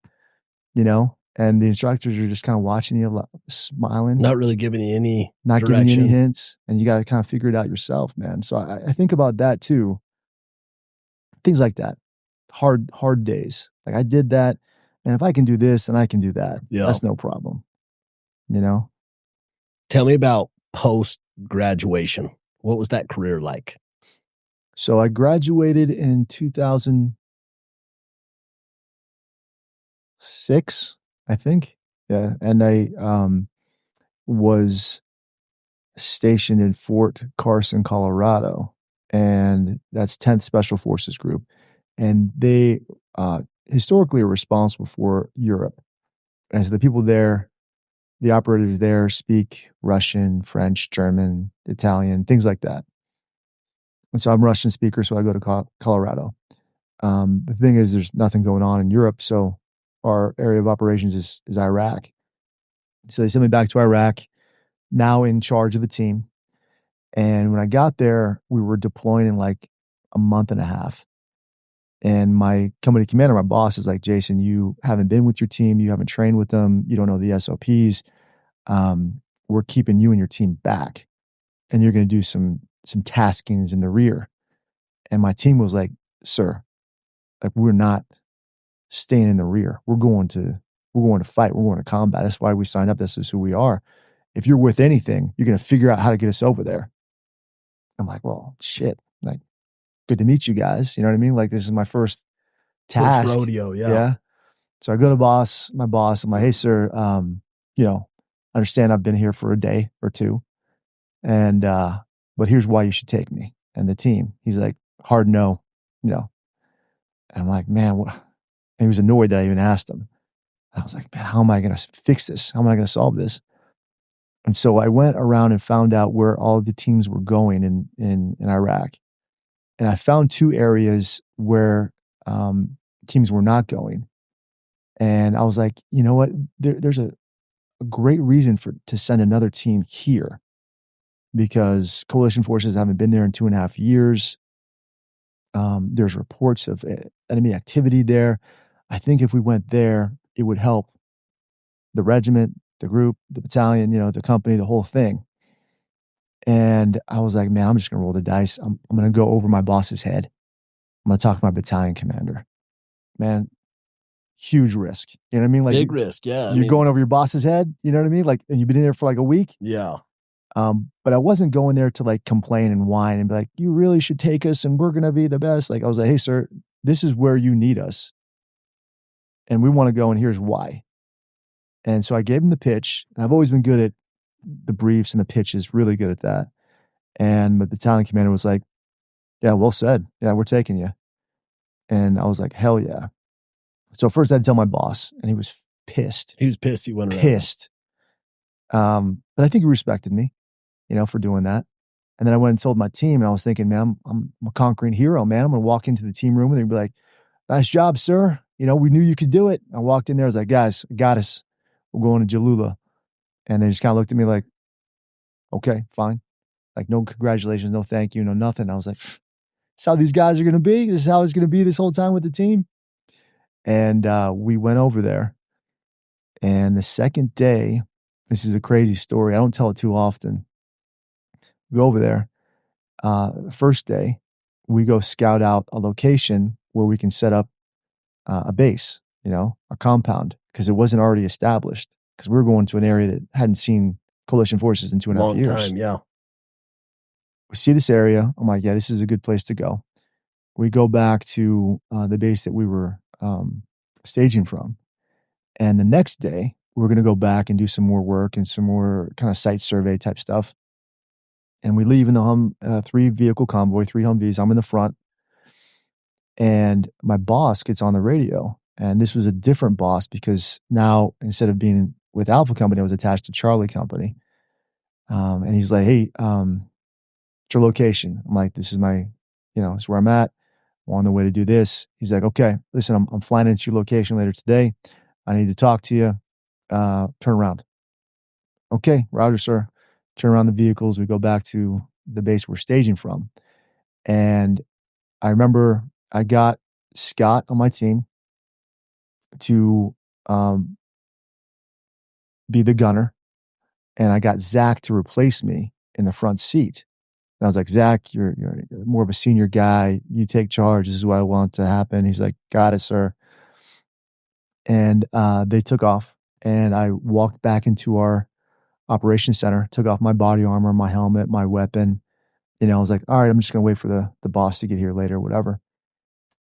you know, and the instructors are just kind of watching you, smiling, Not really giving you any not direction. giving you any hints. And you got to kind of figure it out yourself, man. So I think about that too. Things like that. Hard days. Like I did that. And if I can do this, then I can do that. Yeah. That's no problem. You know? Tell me about post graduation. What was that career like? So I graduated in 2006, I think. Yeah. And I was stationed in Fort Carson, Colorado. And that's 10th Special Forces Group. And they historically are responsible for Europe. And so the people there, the operators there, speak Russian, French, German, Italian, things like that. And so I'm a Russian speaker, so I go to Colorado. The thing is, there's nothing going on in Europe, so our area of operations is Iraq. So they sent me back to Iraq, now in charge of a team. And when I got there, we were deploying in like a month and a half. And my company commander, my boss, is like, Jason, you haven't been with your team. You haven't trained with them. You don't know the SOPs. We're keeping you and your team back. And you're going to do some taskings in the rear. And my team was like, sir, like, we're not staying in the rear. We're going to fight. We're going to combat. That's why we signed up. This is who we are. If you're with anything, you're going to figure out how to get us over there. I'm like, well, shit. Like, good to meet you guys. You know what I mean? Like, this is my first task. First rodeo, yeah. Yeah. So I go to my boss. I'm like, hey, sir, you know, I understand I've been here for a day or two. And, but here's why you should take me and the team. He's like, hard no, you know. And I'm like, man, what? And he was annoyed that I even asked him. And I was like, man, how am I going to fix this? How am I going to solve this? And so I went around and found out where all of the teams were going in Iraq. And I found 2 areas where teams were not going. And I was like, you know what? There's a great reason to send another team here because coalition forces haven't been there in 2.5 years. There's reports of enemy activity there. I think if we went there, it would help the regiment, the group, the battalion, the company, the whole thing. And I was like, man, I'm just going to roll the dice. I'm going to go over my boss's head. I'm going to talk to my battalion commander. Man, huge risk. You know what I mean? Like Big risk. Yeah. you're going over your boss's head. You know what I mean? Like, and you've been in there for like a week. Yeah. But I wasn't going there to like complain and whine and be like, you really should take us and we're going to be the best. Like I was like, hey, sir, this is where you need us. And we want to go and here's why. And so I gave him the pitch. And I've always been good at the briefs and the pitches, really good at that. And the battalion commander was like, yeah, well said. Yeah, we're taking you. And I was like, hell yeah. So first I had to tell my boss and he was pissed. He was pissed. He went around. Pissed. But I think he respected me, for doing that. And then I went and told my team, and I was thinking, man, I'm a conquering hero, man. I'm going to walk into the team room and they'd be like, nice job, sir. We knew you could do it. I walked in there. I was like, guys, got us. We're going to Jalula. And they just kind of looked at me like, okay, fine. Like, no congratulations, no thank you, no nothing. I was like, this is how these guys are going to be. This is how it's going to be this whole time with the team. And we went over there. And the second day, this is a crazy story. I don't tell it too often. We go over there. The first day, we go scout out a location where we can set up a base, a compound, because it wasn't already established. Because we were going to an area that hadn't seen coalition forces in 2.5 years. Long time, yeah. We see this area. I'm like, yeah, this is a good place to go. We go back to the base that we were staging from. And the next day, we're going to go back and do some more work and some more kind of site survey type stuff. And we leave in the 3-vehicle convoy, 3 Humvees. I'm in the front. And my boss gets on the radio. And this was a different boss because now, instead of being with Alpha Company, I was attached to Charlie Company. And he's like, hey, what's your location? I'm like, this is my, this is where I'm at. I'm on the way to do this. He's like, okay, listen, I'm flying into your location later today. I need to talk to you. Turn around. Okay, roger, sir. Turn around the vehicles. We go back to the base we're staging from. And I remember I got Scott on my team to be the gunner. And I got Zach to replace me in the front seat. And I was like, Zach, you're more of a senior guy. You take charge. This is what I want to happen. He's like, got it, sir. And they took off. And I walked back into our operations center, took off my body armor, my helmet, my weapon. I was like, all right, I'm just going to wait for the boss to get here later, whatever.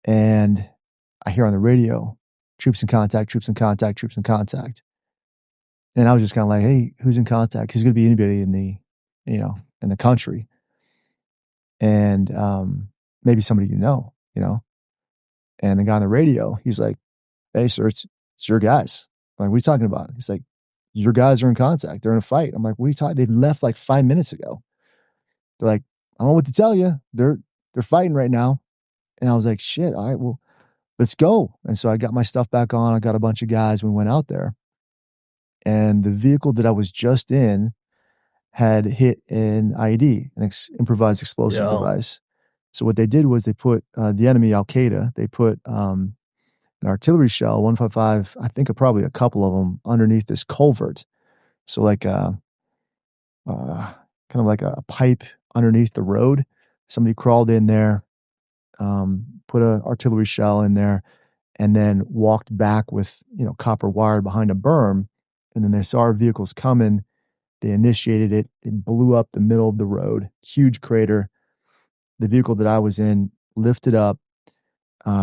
And I hear on the radio, troops in contact, troops in contact, troops in contact. And I was just kind of like, hey, who's in contact? Because there's going to be anybody in the, in the country. And maybe somebody And the guy on the radio, he's like, hey, sir, it's your guys. I'm like, what are you talking about? He's like, your guys are in contact. They're in a fight. I'm like, what are you talking? They left like 5 minutes ago. They're like, I don't know what to tell you. They're fighting right now. And I was like, shit, all right, well, let's go. And so I got my stuff back on. I got a bunch of guys. We went out there. And the vehicle that I was just in had hit an IED, an improvised explosive device. So what they did was they put the enemy, Al-Qaeda, they put an artillery shell, 155, I think probably a couple of them, underneath this culvert. So like kind of like a pipe underneath the road. Somebody crawled in there, put an artillery shell in there, and then walked back with, copper wire behind a berm. And then they saw our vehicles coming. They initiated it. It blew up the middle of the road, huge crater. The vehicle that I was in lifted up.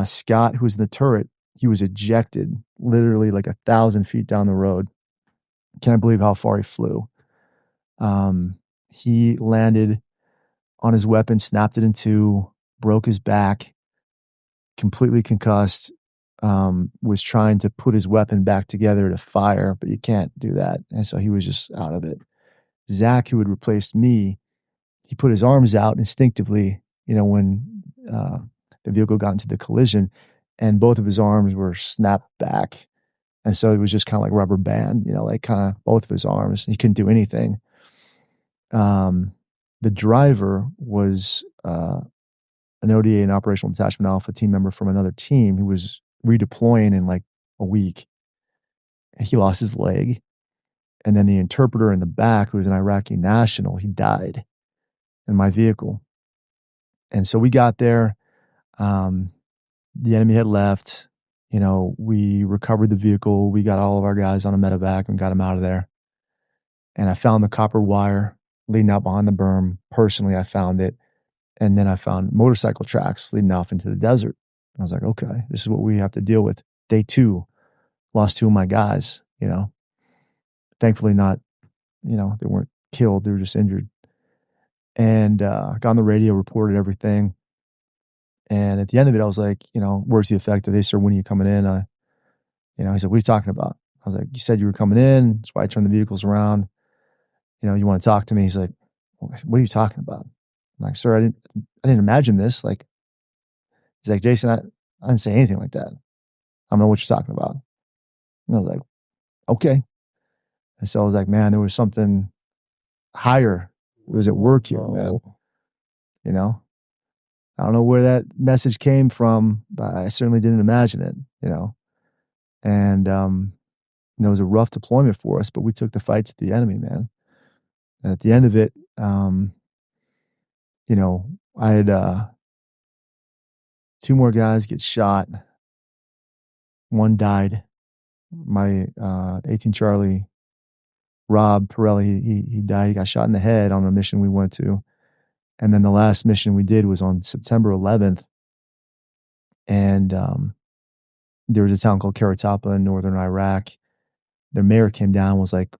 Scott, who was in the turret, he was ejected literally like 1,000 feet down the road. Can't believe how far he flew. He landed on his weapon, snapped it in two, broke his back, completely concussed, was trying to put his weapon back together to fire, but you can't do that. And so he was just out of it. Zach, who had replaced me, he put his arms out instinctively, when the vehicle got into the collision, and both of his arms were snapped back. And so it was just kind of like rubber band, like kind of both of his arms. He couldn't do anything. Um, the driver was an ODA, an Operational Detachment Alpha team member from another team who was redeploying in like a week. He lost his leg. And then the interpreter in the back, who was an Iraqi national, he died in my vehicle. And so we got there. The enemy had left. We recovered the vehicle. We got all of our guys on a medevac and got them out of there. And I found the copper wire leading out behind the berm. Personally, I found it. And then I found motorcycle tracks leading off into the desert. I was like, okay, this is what we have to deal with. Day 2, lost 2 of my guys, Thankfully not, they weren't killed. They were just injured. And got on the radio, reported everything. And at the end of it, I was like, where's the effect of, hey, sir, when are you coming in? He said, what are you talking about? I was like, you said you were coming in. That's why I turned the vehicles around. You want to talk to me? He's like, what are you talking about? I'm like, sir, I didn't imagine this. Like, he's like, Jason, I didn't say anything like that. I don't know what you're talking about. And I was like, okay. And so I was like, man, there was something higher. It was at work here, man. I don't know where that message came from, but I certainly didn't imagine it, And, it was a rough deployment for us, but we took the fight to the enemy, man. And at the end of it, I had 2 more guys get shot. One died. My 18 Charlie, Rob Pirelli, he died. He got shot in the head on a mission we went to. And then the last mission we did was on September 11th. And there was a town called Karatapa in northern Iraq. The mayor came down and was like,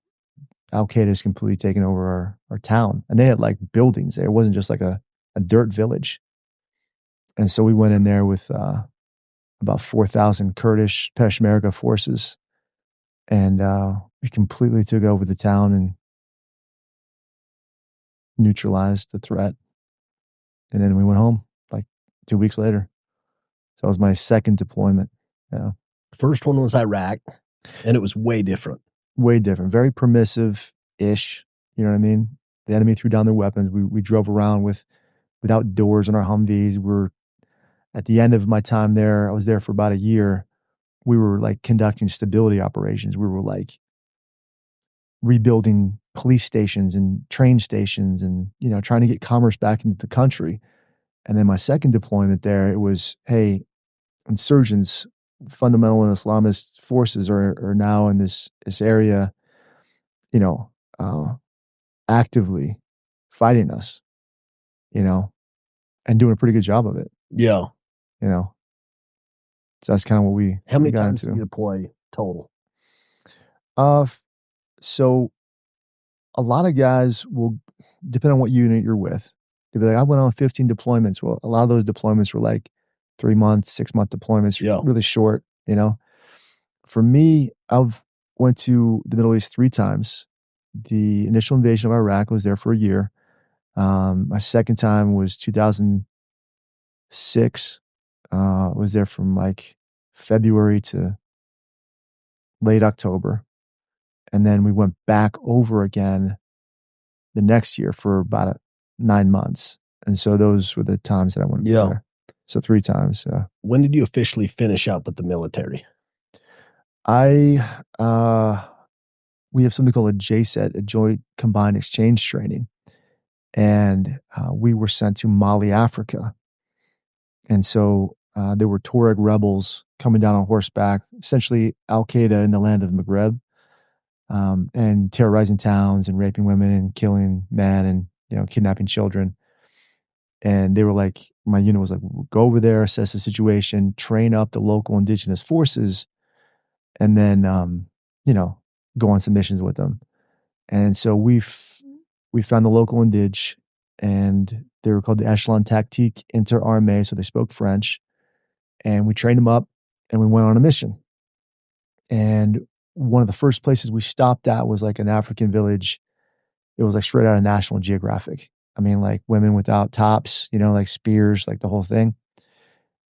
Al-Qaeda's completely taken over our town. And they had like buildings there. It wasn't just like a dirt village. And so we went in there with about 4,000 Kurdish Peshmerga forces. And we completely took over the town and neutralized the threat. And then we went home like 2 weeks later. So it was my second deployment. First one was Iraq, and it was way different. Way different. Very permissive-ish. You know what I mean? The enemy threw down their weapons. We drove around without doors on our Humvees. We're at the end of my time there. I was there for about a year. We were like conducting stability operations. We were like rebuilding police stations and train stations and, trying to get commerce back into the country. And then my second deployment there, it was, hey, insurgents, fundamental and Islamist forces are now in this area, actively fighting us, and doing a pretty good job of it. Yeah. So that's kind of what we How many got times into. did you deploy total? So a lot of guys will, depend on what unit you're with, they'll be like, I went on 15 deployments. Well, a lot of those deployments were like 3-month, 6-month deployments, really short, For me, I've went to the Middle East 3 times. The initial invasion of Iraq was there for a year. My second time was 2006. Was there from like February to late October. And then we went back over again the next year for about 9 months. And so those were the times that I went there. So 3 times. When did you officially finish up with the military? We have something called a JSET, a Joint Combined Exchange Training. And we were sent to Mali, Africa. And so there were Tuareg rebels coming down on horseback, essentially Al-Qaeda in the land of Maghreb, and terrorizing towns and raping women and killing men and, kidnapping children. And they were like, my unit was like, we'll go over there, assess the situation, train up the local indigenous forces, and then, go on some missions with them. And so we found the local indige, and they were called the Echelon Tactique Interarmée, so they spoke French. And we trained them up, and we went on a mission. And one of the first places we stopped at was like an African village. It was like straight out of National Geographic. I mean, like women without tops, like spears, like the whole thing.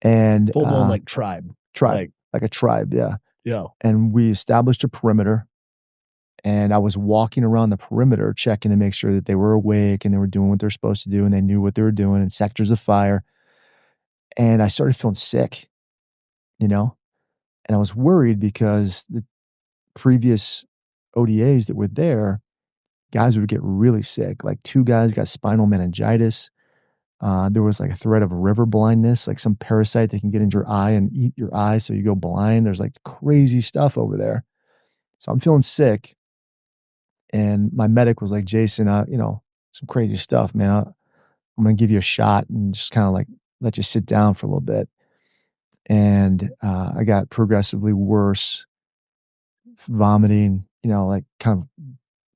and Full blown like tribe. tribe, Like, like a tribe, yeah. yeah. And we established a perimeter, and I was walking around the perimeter checking to make sure that they were awake and they were doing what they're supposed to do and they knew what they were doing in sectors of fire. And I started feeling sick, you know, and I was worried because the previous ODAs that were there, guys would get really sick. Like 2 guys got spinal meningitis. There was like a threat of river blindness, like some parasite that can get into your eye and eat your eye so you go blind. There's like crazy stuff over there. So I'm feeling sick, and my medic was like, "Jason, some crazy stuff, man. I'm gonna give you a shot and just kind of like let you sit down for a little bit." And I got progressively worse, vomiting. Like kind of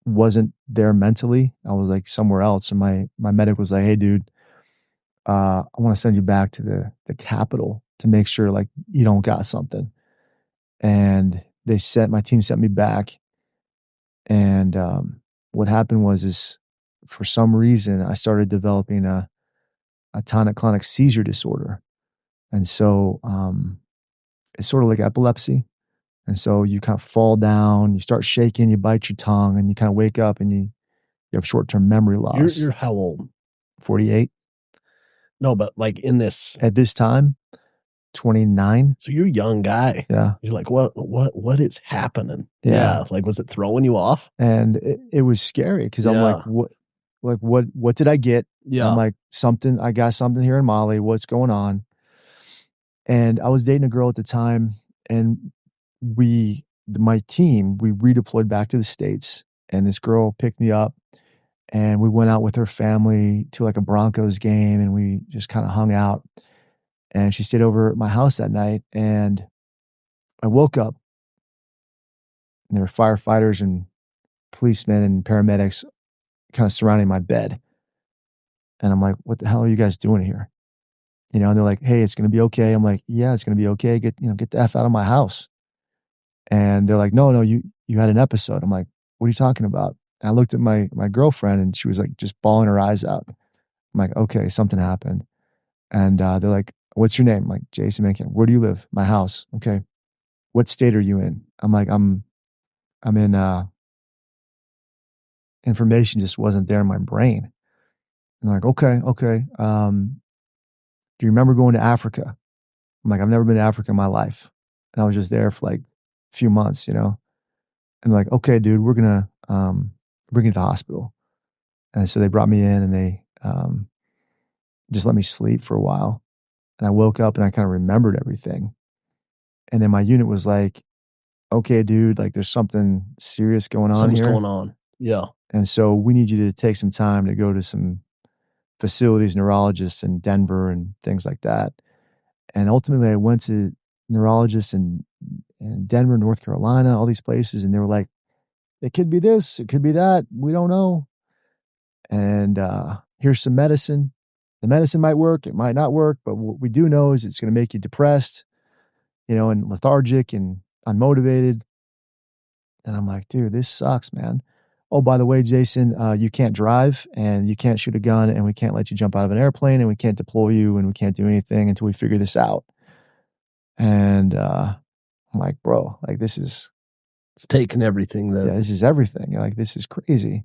wasn't there mentally. I was like somewhere else, and my medic was like, "Hey, dude, I want to send you back to the capital to make sure like you don't got something." And my team sent me back, and what happened is for some reason I started developing a tonic-clonic seizure disorder, and so it's sort of like epilepsy. And so you kind of fall down, you start shaking, you bite your tongue, and you kind of wake up and you have short-term memory loss. You're how old? 48 No, but like in this, at this time, 29. so you're a young guy. Yeah. You're like, what is happening? Yeah. Yeah. Like, was it throwing you off? And it was scary because I'm like, Yeah. what did I get? Yeah. I'm like, I got something here in Mali. What's going on? And I was dating a girl at the time, and my team, we redeployed back to the States, and this girl picked me up, and we went out with her family to like a Broncos game, and we just kind of hung out. And she stayed over at my house that night, and I woke up, and there were firefighters and policemen and paramedics kind of surrounding my bed. And I'm like, what the hell are you guys doing here? And they're like, hey, it's going to be okay. I'm like, yeah, it's going to be okay. Get the F out of my house. And they're like, no, you had an episode. I'm like, what are you talking about? And I looked at my girlfriend, and she was like just bawling her eyes out. I'm like, okay, something happened. And they're like, what's your name? I'm like, Jason Mankin. Where do you live? My house. Okay. What state are you in? I'm like, I'm in information just wasn't there in my brain. And they're like, okay. Do you remember going to Africa? I'm like, I've never been to Africa in my life. And I was just there for like a few months, And they're like, okay, dude, we're gonna bring you to the hospital. And so they brought me in, and they just let me sleep for a while. And I woke up and I kind of remembered everything. And then my unit was like, okay, dude, like there's something serious going on Something's here. going on. Yeah. And so we need you to take some time to go to some facilities, neurologists in Denver and things like that. And ultimately I went to neurologists in Denver, North Carolina, all these places. And they were like, it could be this, it could be that. We don't know. And here's some medicine. The medicine might work, it might not work, but what we do know is it's going to make you depressed, and lethargic and unmotivated. And I'm like, dude, this sucks, man. Oh, by the way, Jason, you can't drive, and you can't shoot a gun, and we can't let you jump out of an airplane, and we can't deploy you, and we can't do anything until we figure this out. And I'm like, bro, like it's taking everything. This is everything. Like, this is crazy.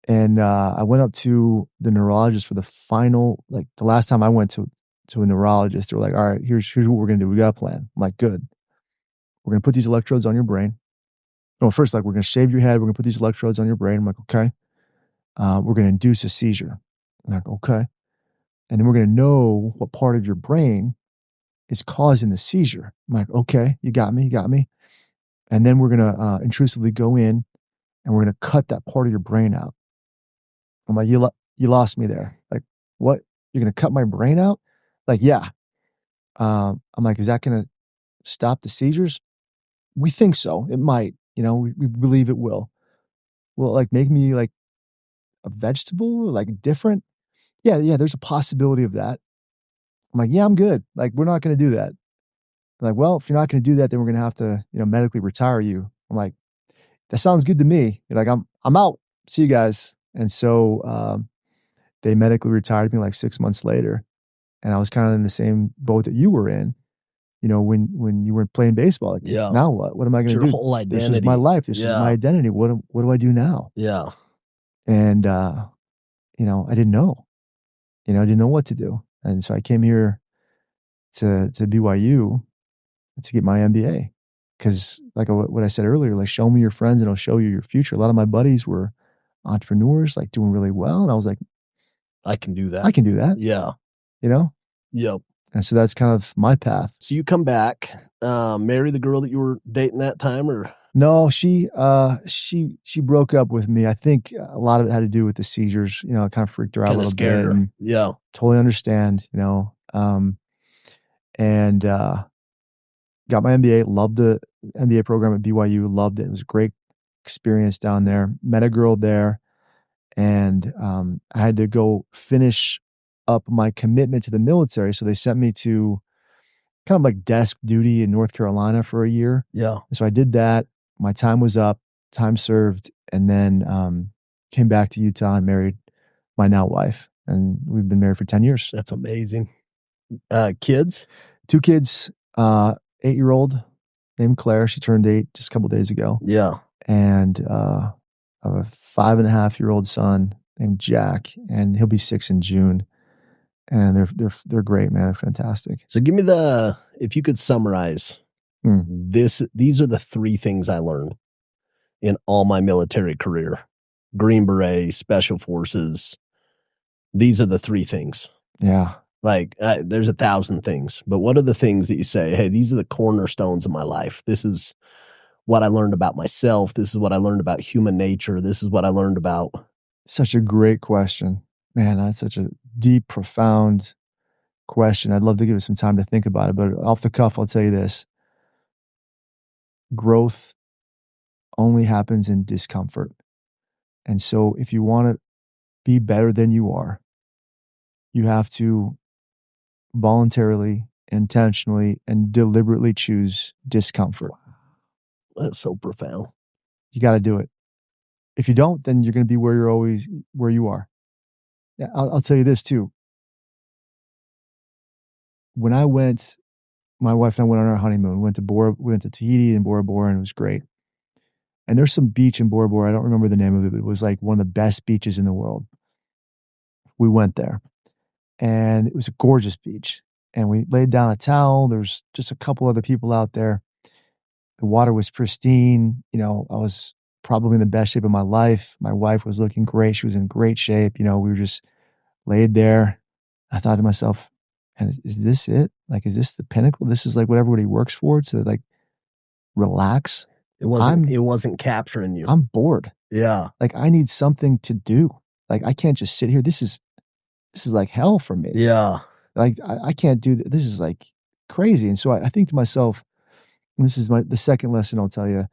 And I went up to the neurologist for the final, like the last time I went to a neurologist, they were like, all right, here's what we're going to do. We got a plan. I'm like, good. We're going to put these electrodes on your brain. No, first, like, we're going to shave your head. We're going to put these electrodes on your brain. I'm like, okay. We're going to induce a seizure. I'm like, okay. And then we're going to know what part of your brain is causing the seizure. I'm like, okay, you got me. And then we're going to intrusively go in, and we're going to cut that part of your brain out. I'm like, you lost me there. Like, what? You're going to cut my brain out? Like, yeah. I'm like, is that going to stop the seizures? We think so. It might, we believe it will. Will it like make me like a vegetable, like different? Yeah. There's a possibility of that. I'm like, yeah, I'm good. Like, we're not going to do that. They're like, well, if you're not going to do that, then we're going to have to, medically retire you. I'm like, that sounds good to me. You're like, I'm out. See you guys. And so, they medically retired me like 6 months later. And I was kind of in the same boat that you were in, when you were playing baseball. Like, Yeah. now what? What am I It's going your to do? whole This is my identity. life. This is my Yeah. identity. What do I do now? Yeah. And I didn't know. I didn't know what to do. And so I came here to BYU to get my MBA. Because like what I said earlier, like, show me your friends and I'll show you your future. A lot of my buddies were entrepreneurs, like doing really well. And I was like, I can do that. I can do that, Yeah. you know? Yep. And so that's kind of my path. So you come back, marry the girl that you were dating that time, or? No, she broke up with me. I think a lot of it had to do with the seizures. It kind of freaked her out a Kinda little scared bit, her. and Yeah. totally understand. And got my MBA. Loved the MBA program at BYU. Loved it. It was a great experience down there. Met a girl there, and I had to go finish up my commitment to the military. So they sent me to kind of like desk duty in North Carolina for a year. Yeah. And so I did that. My time was up, time served, and then came back to Utah and married my now wife. And we've been married for 10 years. That's amazing. Kids? 2 kids, 8-year-old named Claire. She turned 8 just a couple days ago. Yeah. And a 5.5-year-old son named Jack, and he'll be 6 in June. And they're great, man. They're fantastic. So give me if you could summarize these are the 3 things I learned in all my military career. Green Beret, Special Forces. These are the 3 things. Yeah. Like, there's 1,000 things, but what are the things that you say, hey, these are the cornerstones of my life. This is what I learned about myself. This is what I learned about human nature. This is what I learned about. Such a great question. Man, that's such a deep, profound question. I'd love to give it some time to think about it, but off the cuff, I'll tell you this. Growth only happens in discomfort. And so if you want to be better than you are, you have to voluntarily, intentionally, and deliberately choose discomfort. That's so profound. You got to do it. If you don't, then you're going to be where you are. Yeah, I'll tell you this too. When my wife and I went on our honeymoon. We went to Tahiti and Bora Bora, and it was great. And there's some beach in Bora Bora. I don't remember the name of it, but it was like one of the best beaches in the world. We went there, and it was a gorgeous beach. And we laid down a towel. There's just a couple other people out there. The water was pristine. I was probably in the best shape of my life. My wife was looking great. She was in great shape. We were just laid there. I thought to myself, and is this it? Like, is this the pinnacle? This is like what everybody works for, to like relax. It wasn't capturing you. I'm bored. Yeah. Like, I need something to do. Like, I can't just sit here. This is like hell for me. Yeah. Like, I can't do this. This is like crazy. And so I think to myself, and this is the second lesson I'll tell you.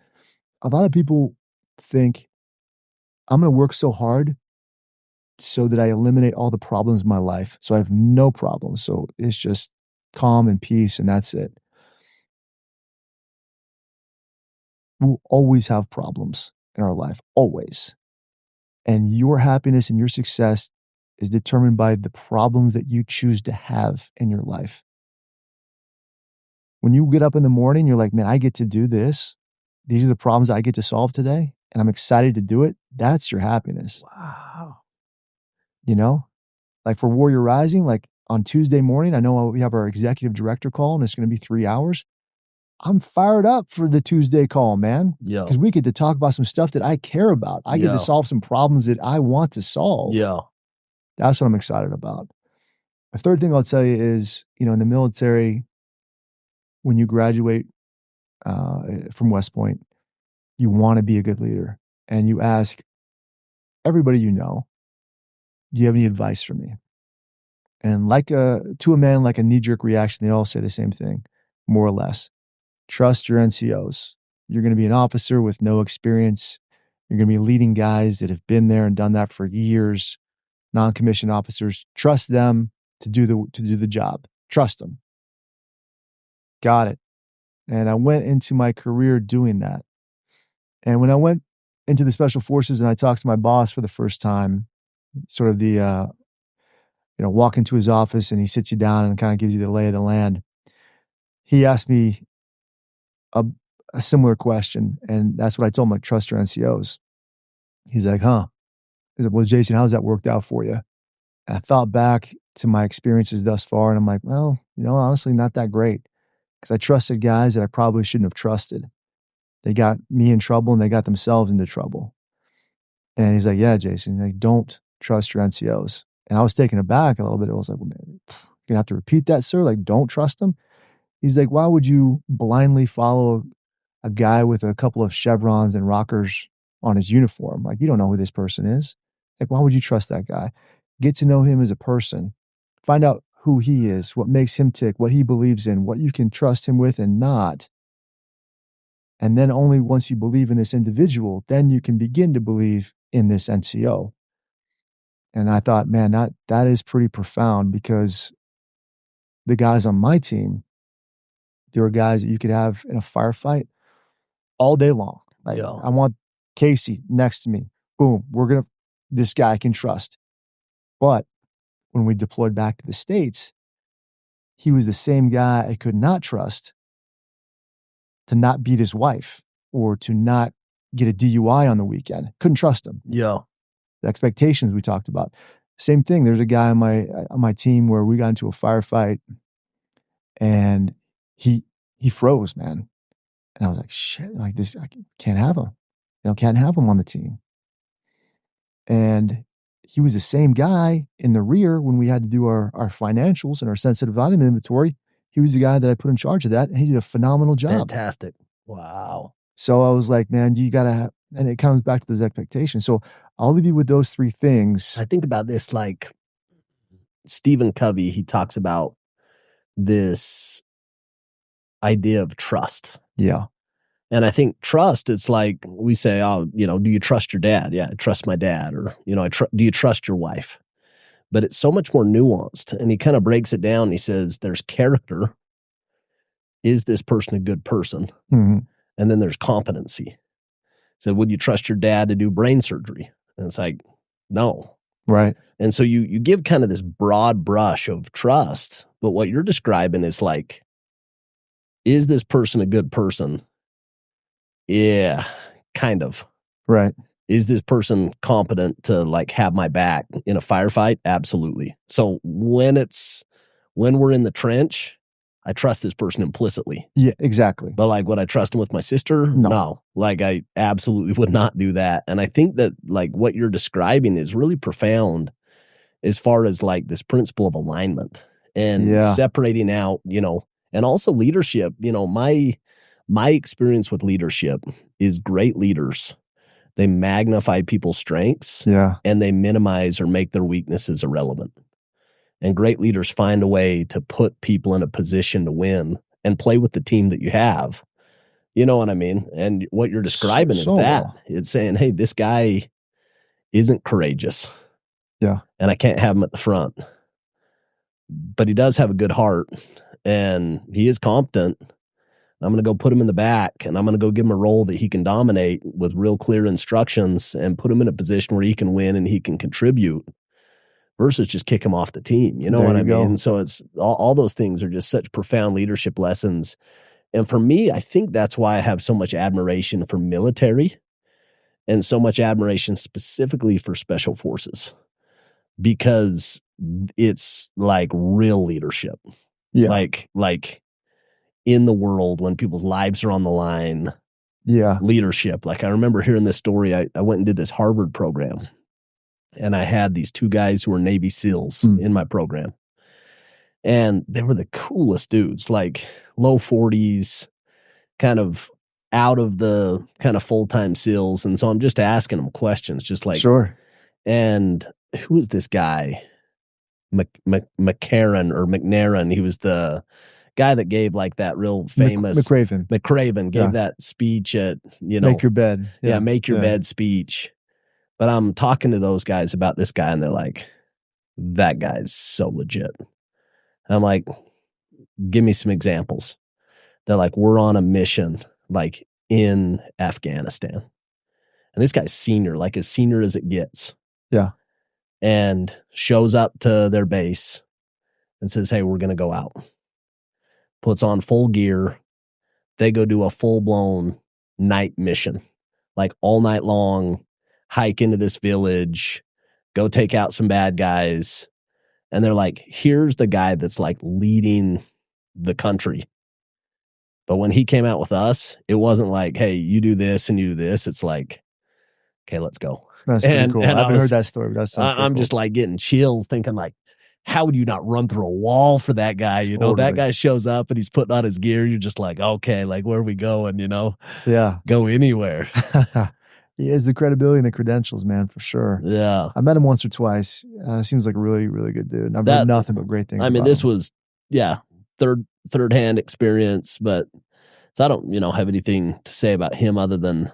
A lot of people think I'm going to work so hard so that I eliminate all the problems in my life. So I have no problems. So it's just calm and peace, and that's it. We'll always have problems in our life, always. And your happiness and your success is determined by the problems that you choose to have in your life. When you get up in the morning, you're like, man, I get to do this. These are the problems I get to solve today, and I'm excited to do it. That's your happiness. Wow. Like for Warrior Rising, like on Tuesday morning, I know we have our executive director call, and it's going to be 3 hours. I'm fired up for the Tuesday call, man. Yeah. Because we get to talk about some stuff that I care about. I get to solve some problems that I want to solve. Yeah. That's what I'm excited about. The third thing I'll tell you is, in the military, when you graduate from West Point, you want to be a good leader. And you ask everybody you know, do you have any advice for me? And to a man, like a knee-jerk reaction, they all say the same thing, more or less. Trust your NCOs. You're going to be an officer with no experience. You're going to be leading guys that have been there and done that for years, non-commissioned officers. Trust them to do the job. Trust them. Got it. And I went into my career doing that. And when I went into the Special Forces and I talked to my boss for the first time, sort of the walk into his office and he sits you down and kind of gives you the lay of the land. He asked me a, a similar question, and that's what I told him, like, trust your NCOs. He's like, huh? He's like, well, Jason, how's that worked out for you? And I thought back to my experiences thus far, and I'm like, well, honestly, not that great, because I trusted guys that I probably shouldn't have trusted. They got me in trouble and they got themselves into trouble. And he's like, yeah, Jason, like, don't trust your NCOs. And I was taken aback a little bit. I was like, well, man, you're gonna have to repeat that, sir? Like, don't trust them? He's like, why would you blindly follow a guy with a couple of chevrons and rockers on his uniform? Like, you don't know who this person is. Like, why would you trust that guy? Get to know him as a person. Find out who he is, what makes him tick, what he believes in, what you can trust him with and not. And then only once you believe in this individual, then you can begin to believe in this NCO. And I thought, man, that is pretty profound, because the guys on my team, there were guys that you could have in a firefight all day long. Like, Yeah. I want Casey next to me. Boom. This guy I can trust. But when we deployed back to the States, he was the same guy I could not trust to not beat his wife or to not get a DUI on the weekend. Couldn't trust him. Yeah. The expectations we talked about. Same thing. There's a guy on my team where we got into a firefight and he froze, man. And I was like, shit, like this, I can't have him. Can't have him on the team. And he was the same guy in the rear when we had to do our financials and our sensitive item inventory. He was the guy that I put in charge of that, and he did a phenomenal job. Fantastic. Wow. So I was like, man, you got to have, and it comes back to those expectations. So I'll leave you with those three things. I think about this, like Stephen Covey, he talks about this idea of trust. Yeah. And I think trust, it's like we say, oh, do you trust your dad? Yeah, I trust my dad. Or, do you trust your wife? But it's so much more nuanced. And he kind of breaks it down. He says there's character. Is this person a good person? Mm-hmm. And then there's competency. He said, would you trust your dad to do brain surgery? And it's like, no. Right. And so you give kind of this broad brush of trust. But what you're describing is like, is this person a good person? Yeah, kind of. Right. Is this person competent to like have my back in a firefight? Absolutely. So when we're in the trench, I trust this person implicitly. Yeah, exactly. But like, would I trust him with my sister? No. Like, I absolutely would not do that. And I think that like what you're describing is really profound as far as like this principle of alignment and separating out, and also leadership. My experience with leadership is great leaders. They magnify people's strengths and they minimize or make their weaknesses irrelevant. And great leaders find a way to put people in a position to win and play with the team that you have. You know what I mean? And what you're describing is that. Well. It's saying, hey, this guy isn't courageous. Yeah. And I can't have him at the front. But he does have a good heart and he is competent. I'm going to go put him in the back and I'm going to go give him a role that he can dominate with real clear instructions and put him in a position where he can win and he can contribute versus just kick him off the team. You know what I mean? So it's all those things are just such profound leadership lessons. And for me, I think that's why I have so much admiration for military and so much admiration specifically for special forces, because it's like real leadership. Yeah. Like in the world when people's lives are on the line. Yeah. Leadership. Like I remember hearing this story. I went and did this Harvard program and I had these two guys who were Navy SEALs in my program. And they were the coolest dudes, like low 40s, kind of out of the kind of full-time SEALs. And so I'm just asking them questions, just like, sure. And who is this guy? McNairn. He was the guy that gave like that real famous McCraven gave that speech at, Make Your Bed. Yeah, Make Your Bed speech. But I'm talking to those guys about this guy and they're like, that guy's so legit. I'm like, give me some examples. They're like, we're on a mission like in Afghanistan. And this guy's senior, like as senior as it gets. Yeah. and shows up to their base and says, hey, we're going to go out. Puts on full gear. They go do a full-blown night mission, like all night long, hike into this village, go take out some bad guys. And they're like, here's the guy that's like leading the country. But when he came out with us, it wasn't like, hey, you do this and you do this. It's like, okay, let's go. That's pretty cool. I haven't heard that story, but that sounds I'm cool. just like getting chills thinking like, how would you not run through a wall for that guy? You know, that guy shows up and he's putting on his gear. You're just like, okay, like where are we going? You know, yeah, go anywhere. He has the credibility and the credentials, man, for sure. Yeah. I met him once or twice. Seems like a really, really good dude. And I've heard nothing but great things. I mean, this was, third hand experience, but so I don't, have anything to say about him other than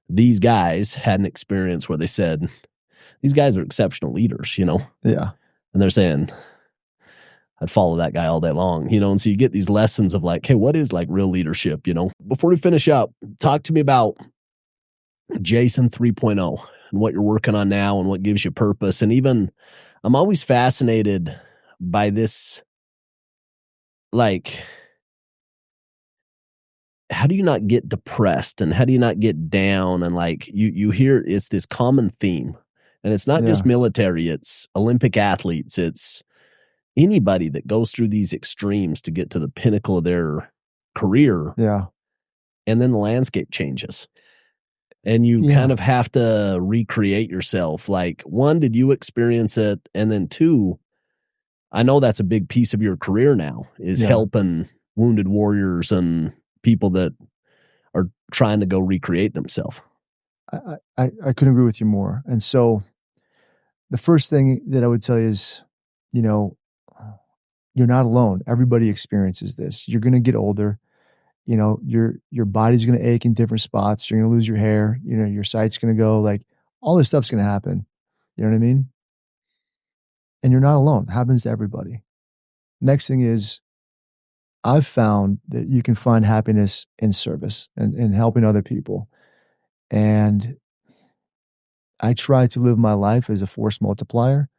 these guys had an experience where they said, these guys are exceptional leaders, Yeah. And they're saying, I'd follow that guy all day long, and so you get these lessons of like, hey, what is like real leadership, Before we finish up, talk to me about Jason 3.0 and what you're working on now and what gives you purpose. And even I'm always fascinated by this, like, how do you not get depressed and how do you not get down? And like you hear it's this common theme, and it's not just military, it's Olympic athletes, it's anybody that goes through these extremes to get to the pinnacle of their career. Yeah. And then the landscape changes. And you kind of have to recreate yourself. Like, one, did you experience it? And then two, I know that's a big piece of your career now is helping wounded warriors and people that are trying to go recreate themselves. I couldn't agree with you more. And so the first thing that I would tell you is, you're not alone. Everybody experiences this. You're going to get older. Your body's going to ache in different spots. You're going to lose your hair. Your sight's going to go. Like, all this stuff's going to happen. You know what I mean? And you're not alone. It happens to everybody. Next thing is, I've found that you can find happiness in service and in helping other people. And I try to live my life as a force multiplier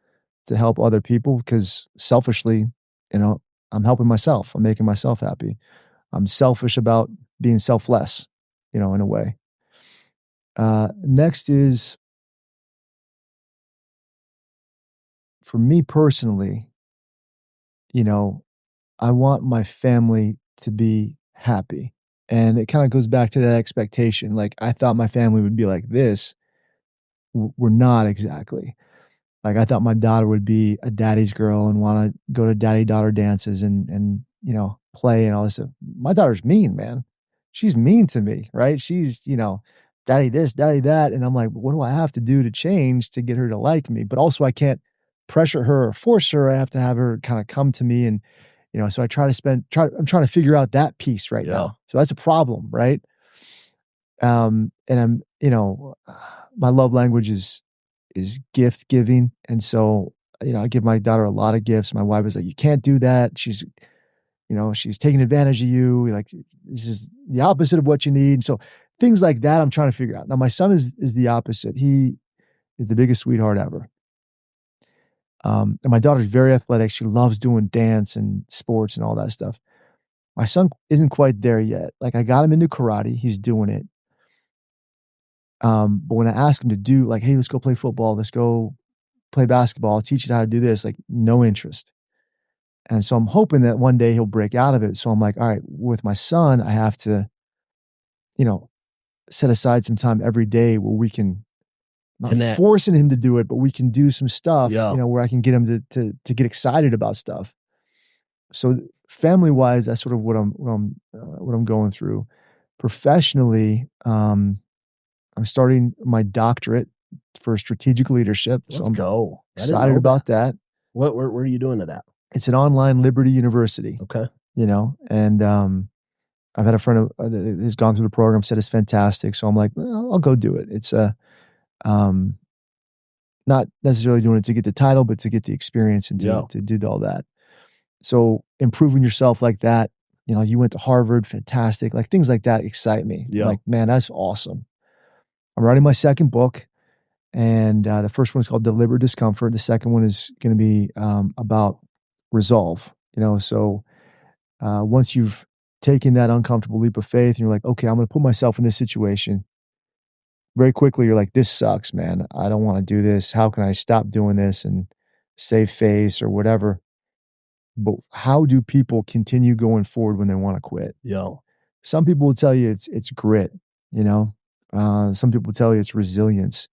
to help other people because selfishly, I'm helping myself. I'm making myself happy. I'm selfish about being selfless, in a way. Next is, for me personally, I want my family to be happy. And it kind of goes back to that expectation. Like, I thought my family would be like this. We're not exactly. Like, I thought my daughter would be a daddy's girl and want to go to daddy-daughter dances and play and all this stuff. My daughter's mean, man. She's mean to me, right? She's, daddy this, daddy that. And I'm like, what do I have to do to change to get her to like me? But also I can't pressure her or force her. I have to have her kind of come to me. And, so I I'm trying to figure out that piece right now. So that's a problem, right? And I'm, my love language is gift giving. And so, I give my daughter a lot of gifts. My wife is like, you can't do that. She's taking advantage of you. Like, this is the opposite of what you need. So things like that, I'm trying to figure out. Now, my son is the opposite. He is the biggest sweetheart ever. And my daughter's very athletic. She loves doing dance and sports and all that stuff. My son isn't quite there yet. Like, I got him into karate. He's doing it. But when I ask him to do, like, hey, let's go play football. Let's go play basketball. I'll teach you how to do this. Like, no interest. And so I'm hoping that one day he'll break out of it. So I'm like, all right, with my son, I have to, set aside some time every day where we can, not forcing him to do it, but we can do some stuff, where I can get him to get excited about stuff. So family wise, that's sort of what I'm going through. Professionally, I'm starting my doctorate for strategic leadership. Let's go. Excited about that. Where are you doing it at? It's an online Liberty University. Okay. And I've had a friend who's gone through the program, said it's fantastic. So I'm like, well, I'll go do it. It's not necessarily doing it to get the title, but to get the experience and to do all that. So improving yourself like that, you went to Harvard, fantastic. Like, things like that excite me. Yeah. Like, man, that's awesome. I'm writing my second book, And the first one is called Deliberate Discomfort. The second one is going to be about resolve. So once you've taken that uncomfortable leap of faith and you're like, okay, I'm going to put myself in this situation, very quickly you're like, this sucks, man. I don't want to do this. How can I stop doing this and save face or whatever? But how do people continue going forward when they want to quit? Yeah. Some people will tell you it's grit, you know. Some people tell you it's resilience.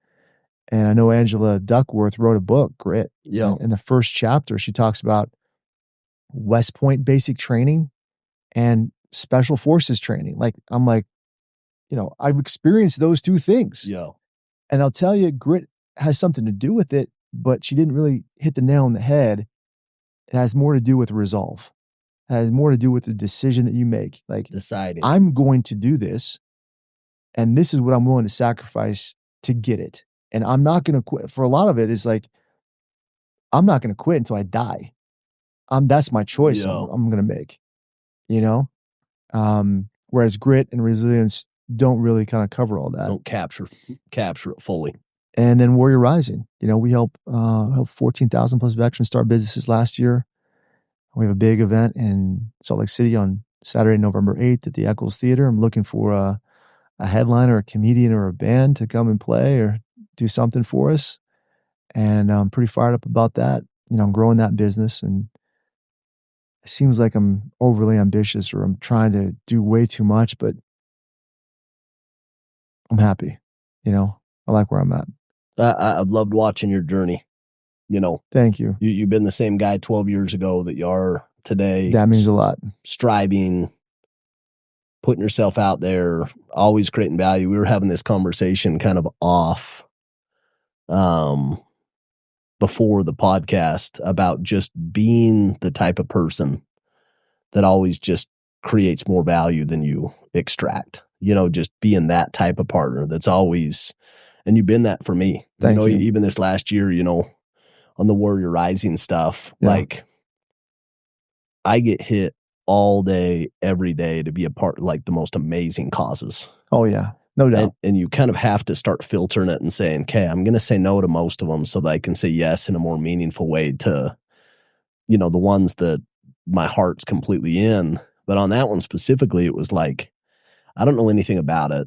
And I know Angela Duckworth wrote a book, Grit. Yeah. And in the first chapter, she talks about West Point basic training and special forces training. Like, I'm like, I've experienced those two things. Yeah. And I'll tell you, grit has something to do with it, but she didn't really hit the nail on the head. It has more to do with resolve. It has more to do with the decision that you make. Like, Deciding. I'm going to do this, and this is what I'm willing to sacrifice to get it. And I'm not going to quit. For a lot of it is like, I'm not going to quit until I die. That's my choice Yeah. I'm going to make, whereas grit and resilience don't really kind of cover all that. Don't capture it fully. And then Warrior Rising, we help 14,000 plus veterans start businesses last year. We have a big event in Salt Lake City on Saturday, November 8th at the Eccles Theater. I'm looking for a headliner, a comedian, or a band to come and play or do something for us. And I'm pretty fired up about that. I'm growing that business, and it seems like I'm overly ambitious or I'm trying to do way too much, but I'm happy. I like where I'm at. I've loved watching your journey. Thank you. You've been the same guy 12 years ago that you are today. That means a lot. Striving, putting yourself out there, always creating value. We were having this conversation kind of off before the podcast about just being the type of person that always just creates more value than you extract. Just being that type of partner that's always, and you've been that for me. Thank you. Even this last year, on the Warrior Rising stuff, like I get hit all day, every day to be a part of like the most amazing causes. Oh yeah, no doubt. And you kind of have to start filtering it and saying, okay, I'm going to say no to most of them so that I can say yes in a more meaningful way to, the ones that my heart's completely in. But on that one specifically, it was like, I don't know anything about it,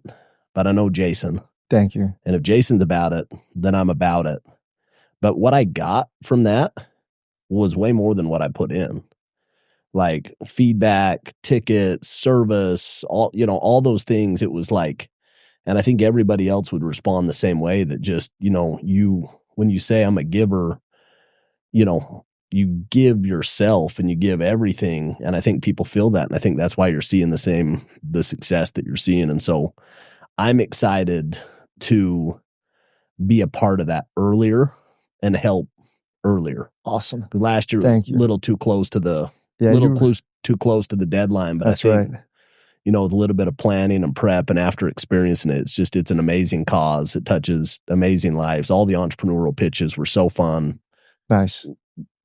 but I know Jason. Thank you. And if Jason's about it, then I'm about it. But what I got from that was way more than what I put in. Like feedback, tickets, service, all those things. It was like, and I think everybody else would respond the same way, that just, when you say I'm a giver, you give yourself and you give everything. And I think people feel that. And I think that's why you're seeing the success that you're seeing. And so I'm excited to be a part of that earlier and help earlier. Awesome. Because last year, Thank you. Little too close to the too close to the deadline. But that's I think, right. With a little bit of planning and prep, and after experiencing it, it's an amazing cause. It touches amazing lives. All the entrepreneurial pitches were so fun. Nice.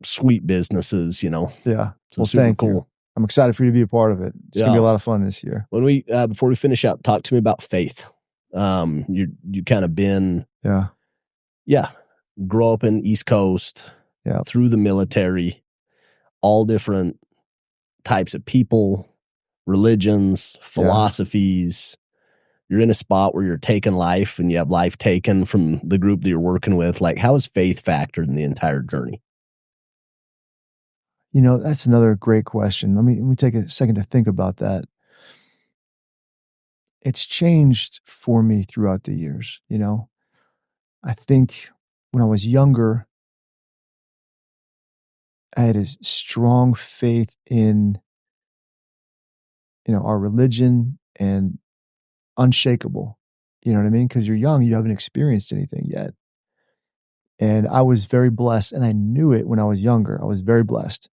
Sweet businesses, Yeah. So super thank cool. you. I'm excited for you to be a part of it. It's going to be a lot of fun this year. When we, before we finish up, talk to me about faith. You kind of been, grow up in East Coast, through the military, all different types of people, religions, philosophies. You're in a spot where you're taking life and you have life taken from the group that you're working with. Like, how is faith factored in the entire journey? That's another great question. Let me take a second to think about that. It's changed for me throughout the years. I think when I was younger, I had a strong faith in, our religion, and unshakable. You know what I mean? Because you're young, you haven't experienced anything yet. And I was very blessed, and I knew it when I was younger. I was very blessed.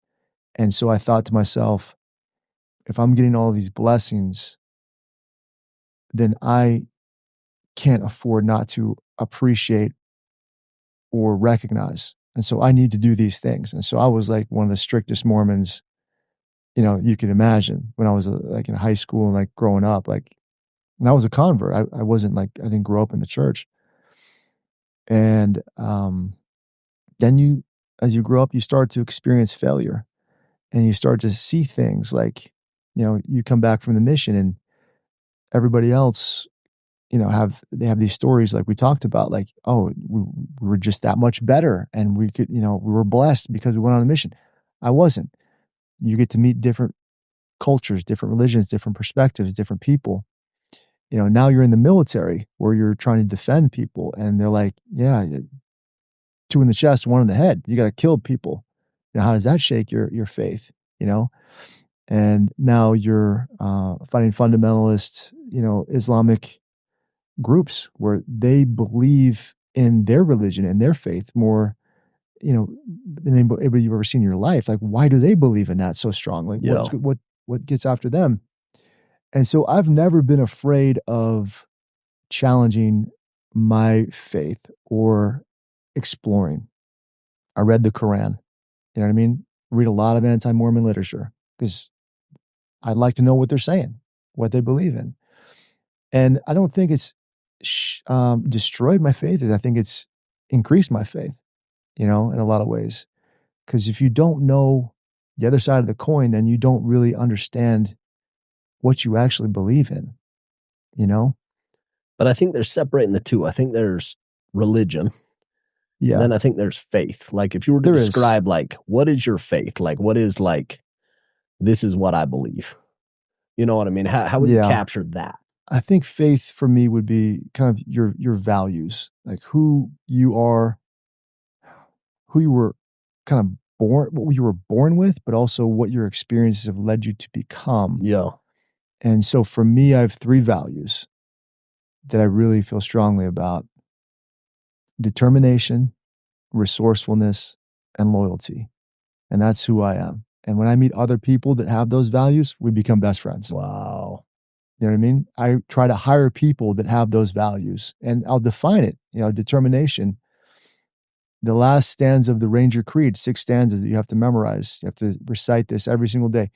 And so I thought to myself, if I'm getting all these blessings, then I can't afford not to appreciate or recognize. And so I need to do these things. And so I was like one of the strictest Mormons, you can imagine, when I was like in high school and like growing up, like, and I was a convert. I wasn't like, I didn't grow up in the church. And then as you grow up, you start to experience failure, and you start to see things like, you come back from the mission and everybody else, they have these stories like we talked about, like, oh, we were just that much better, and we were blessed because we went on a mission. I wasn't. You get to meet different cultures, different religions, different perspectives, different people. Now you're in the military where you're trying to defend people, and they're like, yeah, two in the chest, one in the head. You got to kill people. How does that shake your faith? You know, and now you're fighting fundamentalist, Islamic groups where they believe in their religion and their faith more, than anybody you've ever seen in your life. Like, why do they believe in that so strongly? Yeah. What gets after them? And so I've never been afraid of challenging my faith or exploring. I read the Quran. You know what I mean? Read a lot of anti-Mormon literature because I'd like to know what they're saying, what they believe in. And I don't think it's destroyed my faith. I think it's increased my faith, in a lot of ways. Because if you don't know the other side of the coin, then you don't really understand what you actually believe in, you know? But I think they're separating the two. I think there's religion. Yeah. And then I think there's faith. Like if you were to describe like, what is your faith? Like, what is like, this is what I believe. You know what I mean? How would you capture that? I think faith for me would be kind of your values, like who you are, who you were kind of born, what you were born with, but also what your experiences have led you to become. Yeah. And so for me, I have three values that I really feel strongly about: determination, resourcefulness, and loyalty. And that's who I am. And when I meet other people that have those values, we become best friends. Wow. You know what I mean? I try to hire people that have those values, and I'll define it. Determination. The last stanza of the Ranger Creed, 6 stanzas that you have to memorize. You have to recite this every single day.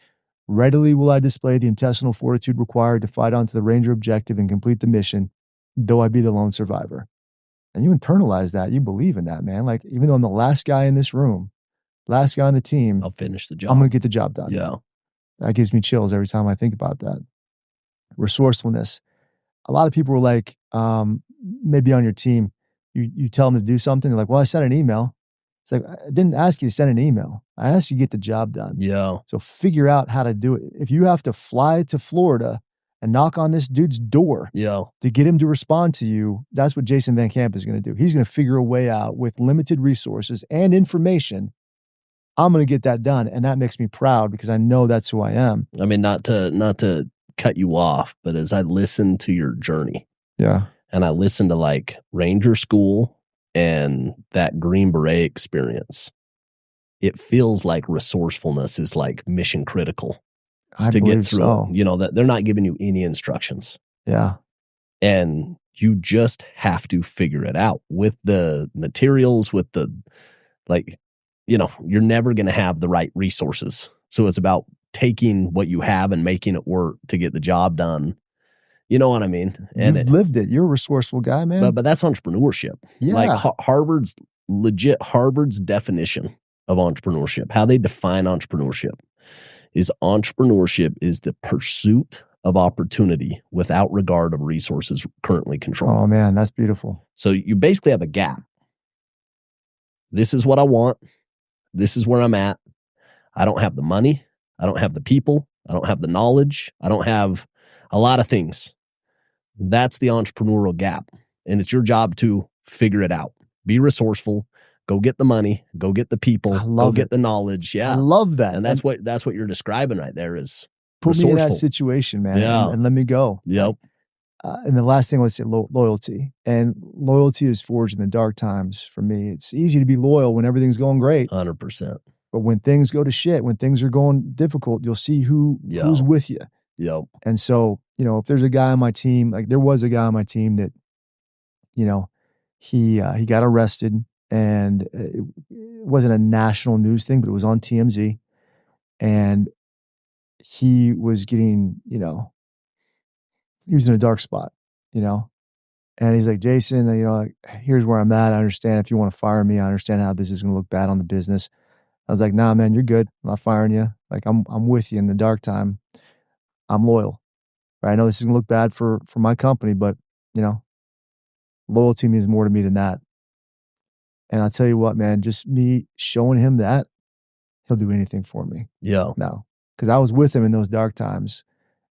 Readily will I display the intestinal fortitude required to fight on to the Ranger objective and complete the mission, though I be the lone survivor. And you internalize that. You believe in that, man. Like, even though I'm the last guy in this room, last guy on the team, I'll finish the job. I'm going to get the job done. Yeah. That gives me chills every time I think about that. Resourcefulness. A lot of people were like, maybe on your team, you tell them to do something. They're like, well, I sent an email. It's like, I didn't ask you to send an email. I asked you to get the job done. Yeah. So figure out how to do it. If you have to fly to Florida and knock on this dude's door to get him to respond to you, that's what Jason Van Camp is going to do. He's going to figure a way out with limited resources and information. I'm going to get that done. And that makes me proud because I know that's who I am. I mean, not to cut you off, but as I listen to your journey, and I listen to like Ranger School and that Green Beret experience, it feels like resourcefulness is like mission critical to get through. So. That they're not giving you any instructions. Yeah. And you just have to figure it out with the materials, with the, like, you're never going to have the right resources. So it's about taking what you have and making it work to get the job done. You know what I mean? And you've lived it. You're a resourceful guy, man. But that's entrepreneurship. Yeah. Like Harvard's definition of entrepreneurship, how they define entrepreneurship is the pursuit of opportunity without regard of resources currently controlled. Oh man, that's beautiful. So you basically have a gap. This is what I want. This is where I'm at. I don't have the money. I don't have the people. I don't have the knowledge. I don't have a lot of things. That's the entrepreneurial gap. And it's your job to figure it out. Be resourceful. Go get the money. Go get the people. Go get the knowledge. Yeah. I love that. And that's what you're describing right there is put me in that situation, man. Yeah. And let me go. Yep. And the last thing I would say, loyalty. And loyalty is forged in the dark times for me. It's easy to be loyal when everything's going great. 100%. But when things go to shit, when things are going difficult, you'll see who's with you. Yep. And so, if there's a guy on my team, like there was a guy on my team that, he got arrested, and it wasn't a national news thing, but it was on TMZ. And he was getting, he was in a dark spot, And he's like, Jason, like, here's where I'm at. I understand if you want to fire me. I understand how this is going to look bad on the business. I was like, nah, man, you're good. I'm not firing you. Like, I'm with you in the dark time. I'm loyal. Right? I know this is going to look bad for my company, but you know, loyalty means more to me than that. And I'll tell you what, man, just me showing him that, he'll do anything for me Yeah. now. Because I was with him in those dark times.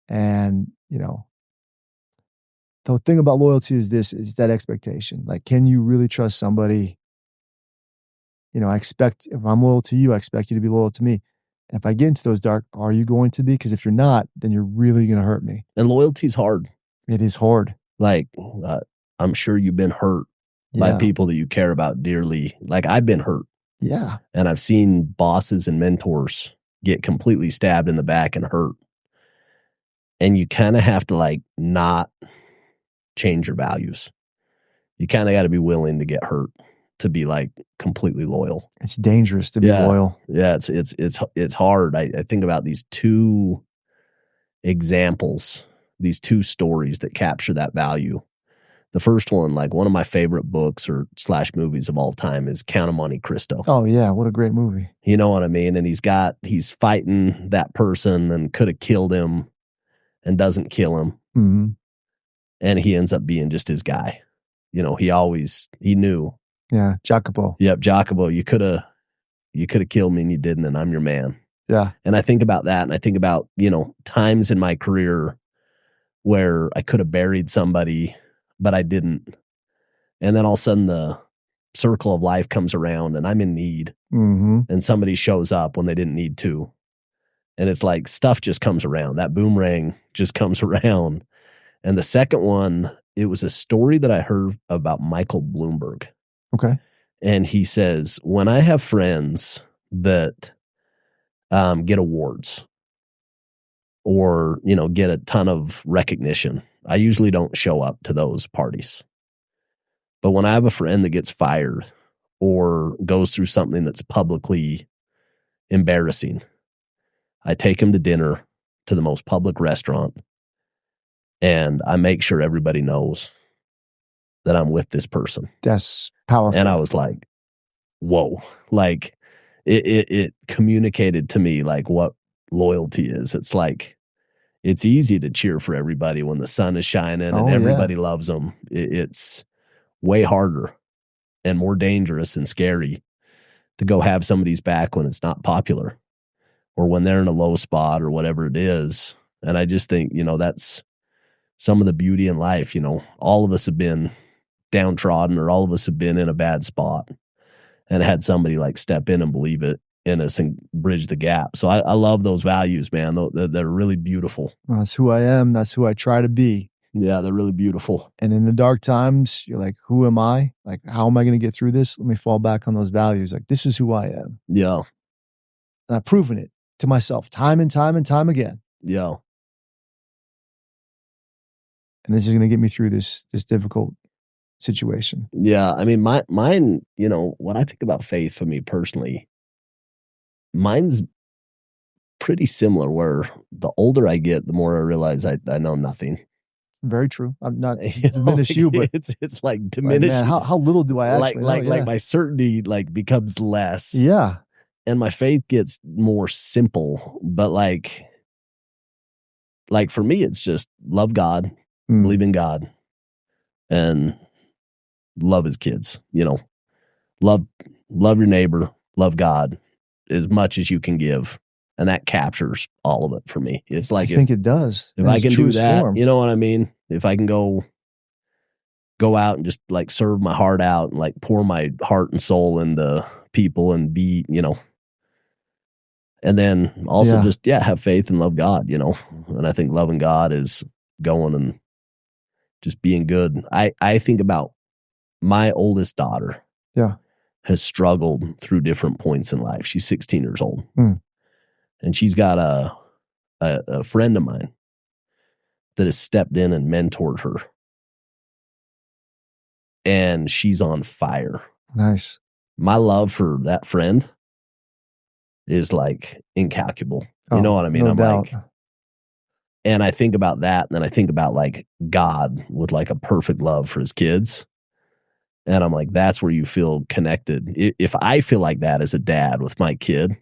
And, the thing about loyalty is that expectation. Like, can you really trust somebody? I expect, if I'm loyal to you, I expect you to be loyal to me. And if I get into those dark, are you going to be? Because if you're not, then you're really going to hurt me. And loyalty's hard. It is hard. Like, I'm sure you've been hurt by Yeah. people that you care about dearly. Like, I've been hurt. Yeah. And I've seen bosses and mentors get completely stabbed in the back and hurt. And you kind of have to, like, not change your values. You kind of got to be willing to get hurt to be, like, completely loyal. It's dangerous to be loyal. Yeah, it's hard. I think about these two examples, these two stories that capture that value. The first one, like one of my favorite books or / movies of all time, is Count of Monte Cristo. Oh yeah, what a great movie. You know what I mean? And he's fighting that person and could have killed him and doesn't kill him. Mm-hmm. And he ends up being just his guy. He knew. Yeah, Jacopo. Yep, Jacopo, you could have killed me and you didn't, and I'm your man. Yeah. And I think about that, and I think about, times in my career where I could have buried somebody, but I didn't. And then all of a sudden the circle of life comes around and I'm in need. Mm-hmm. And somebody shows up when they didn't need to. And it's like stuff just comes around. That boomerang just comes around. And the second one, it was a story that I heard about Michael Bloomberg. Okay. And he says, when I have friends that get awards or, get a ton of recognition, I usually don't show up to those parties. But when I have a friend that gets fired or goes through something that's publicly embarrassing, I take him to dinner to the most public restaurant and I make sure everybody knows that I'm with this person. That's powerful. And I was like, whoa, like it communicated to me like what loyalty is. It's like, it's easy to cheer for everybody when the sun is shining and everybody loves them. It's way harder and more dangerous and scary to go have somebody's back when it's not popular or when they're in a low spot or whatever it is. And I just think, that's some of the beauty in life. All of us have been downtrodden or all of us have been in a bad spot and had somebody like step in and believe it in us and bridge the gap. So I love those values, man. They're really beautiful. That's who I am. That's who I try to be. Yeah, they're really beautiful. And in the dark times, you're like, who am I? Like, how am I going to get through this? Let me fall back on those values. Like, this is who I am. Yeah. And I've proven it to myself time and time and time again. Yeah. And this is going to get me through this difficult situation. Yeah. I mean, mine, when I think about faith for me personally, mine's pretty similar where the older I get, the more I realize I know nothing. Very true. I'm not diminish you, but it's like diminish. Man, how little do I actually know? Like my certainty like becomes less. Yeah. And my faith gets more simple. But like for me, it's just love God, believe in God, and love his kids. Love your neighbor, love God as much as you can give. And that captures all of it for me. It's like I think it does. If I can do that, you know what I mean? If I can go out and just like serve my heart out and like pour my heart and soul into people and be, and then also just have faith and love God, And I think loving God is going and just being good. I think about my oldest daughter. Yeah. Has struggled through different points in life. She's 16 years old. And she's got a friend of mine that has stepped in and mentored her. And she's on fire. Nice. My love for that friend is like incalculable. You know what I mean? No I'm doubt. like, And I think about that, and then I think about like God with like a perfect love for his kids. And I'm like, that's where you feel connected. If I feel like that as a dad with my kid,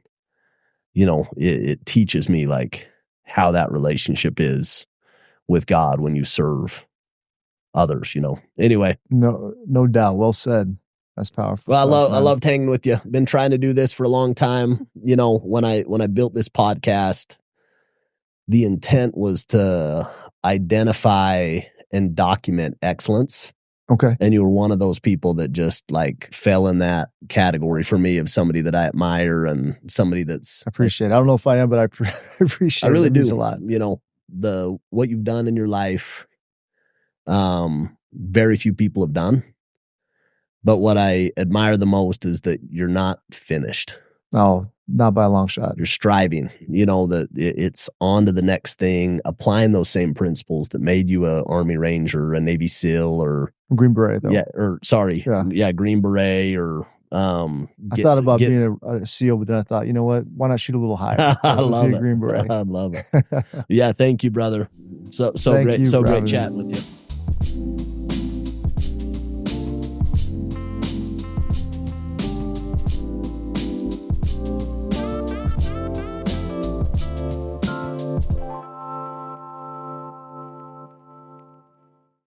you know, it teaches me like how that relationship is with God when you serve others, you know. Anyway. No doubt. Well said. That's powerful. Well, stuff, I loved hanging with you. Been trying to do this for a long time. You know, when I built this podcast, the intent was to identify and document excellence. Okay. And you were one of those people that just like fell in that category for me of somebody that I admire and somebody that's I appreciate it. I don't know if I am, but I appreciate it. I really It means do. a lot. You know, what you've done in your life, very few people have done. But what I admire the most is that you're not finished. No, not by a long shot. You're striving, you know, that it's on to the next thing, applying those same principles that made you a Army Ranger, a Navy SEAL, or Green Beret, though. Yeah, or sorry. Yeah, Green Beret, or I thought about being a SEAL, but then I thought, you know what? Why not shoot a little higher? I love it. Green Beret. I love it. Yeah, thank you, brother. So great chatting with you.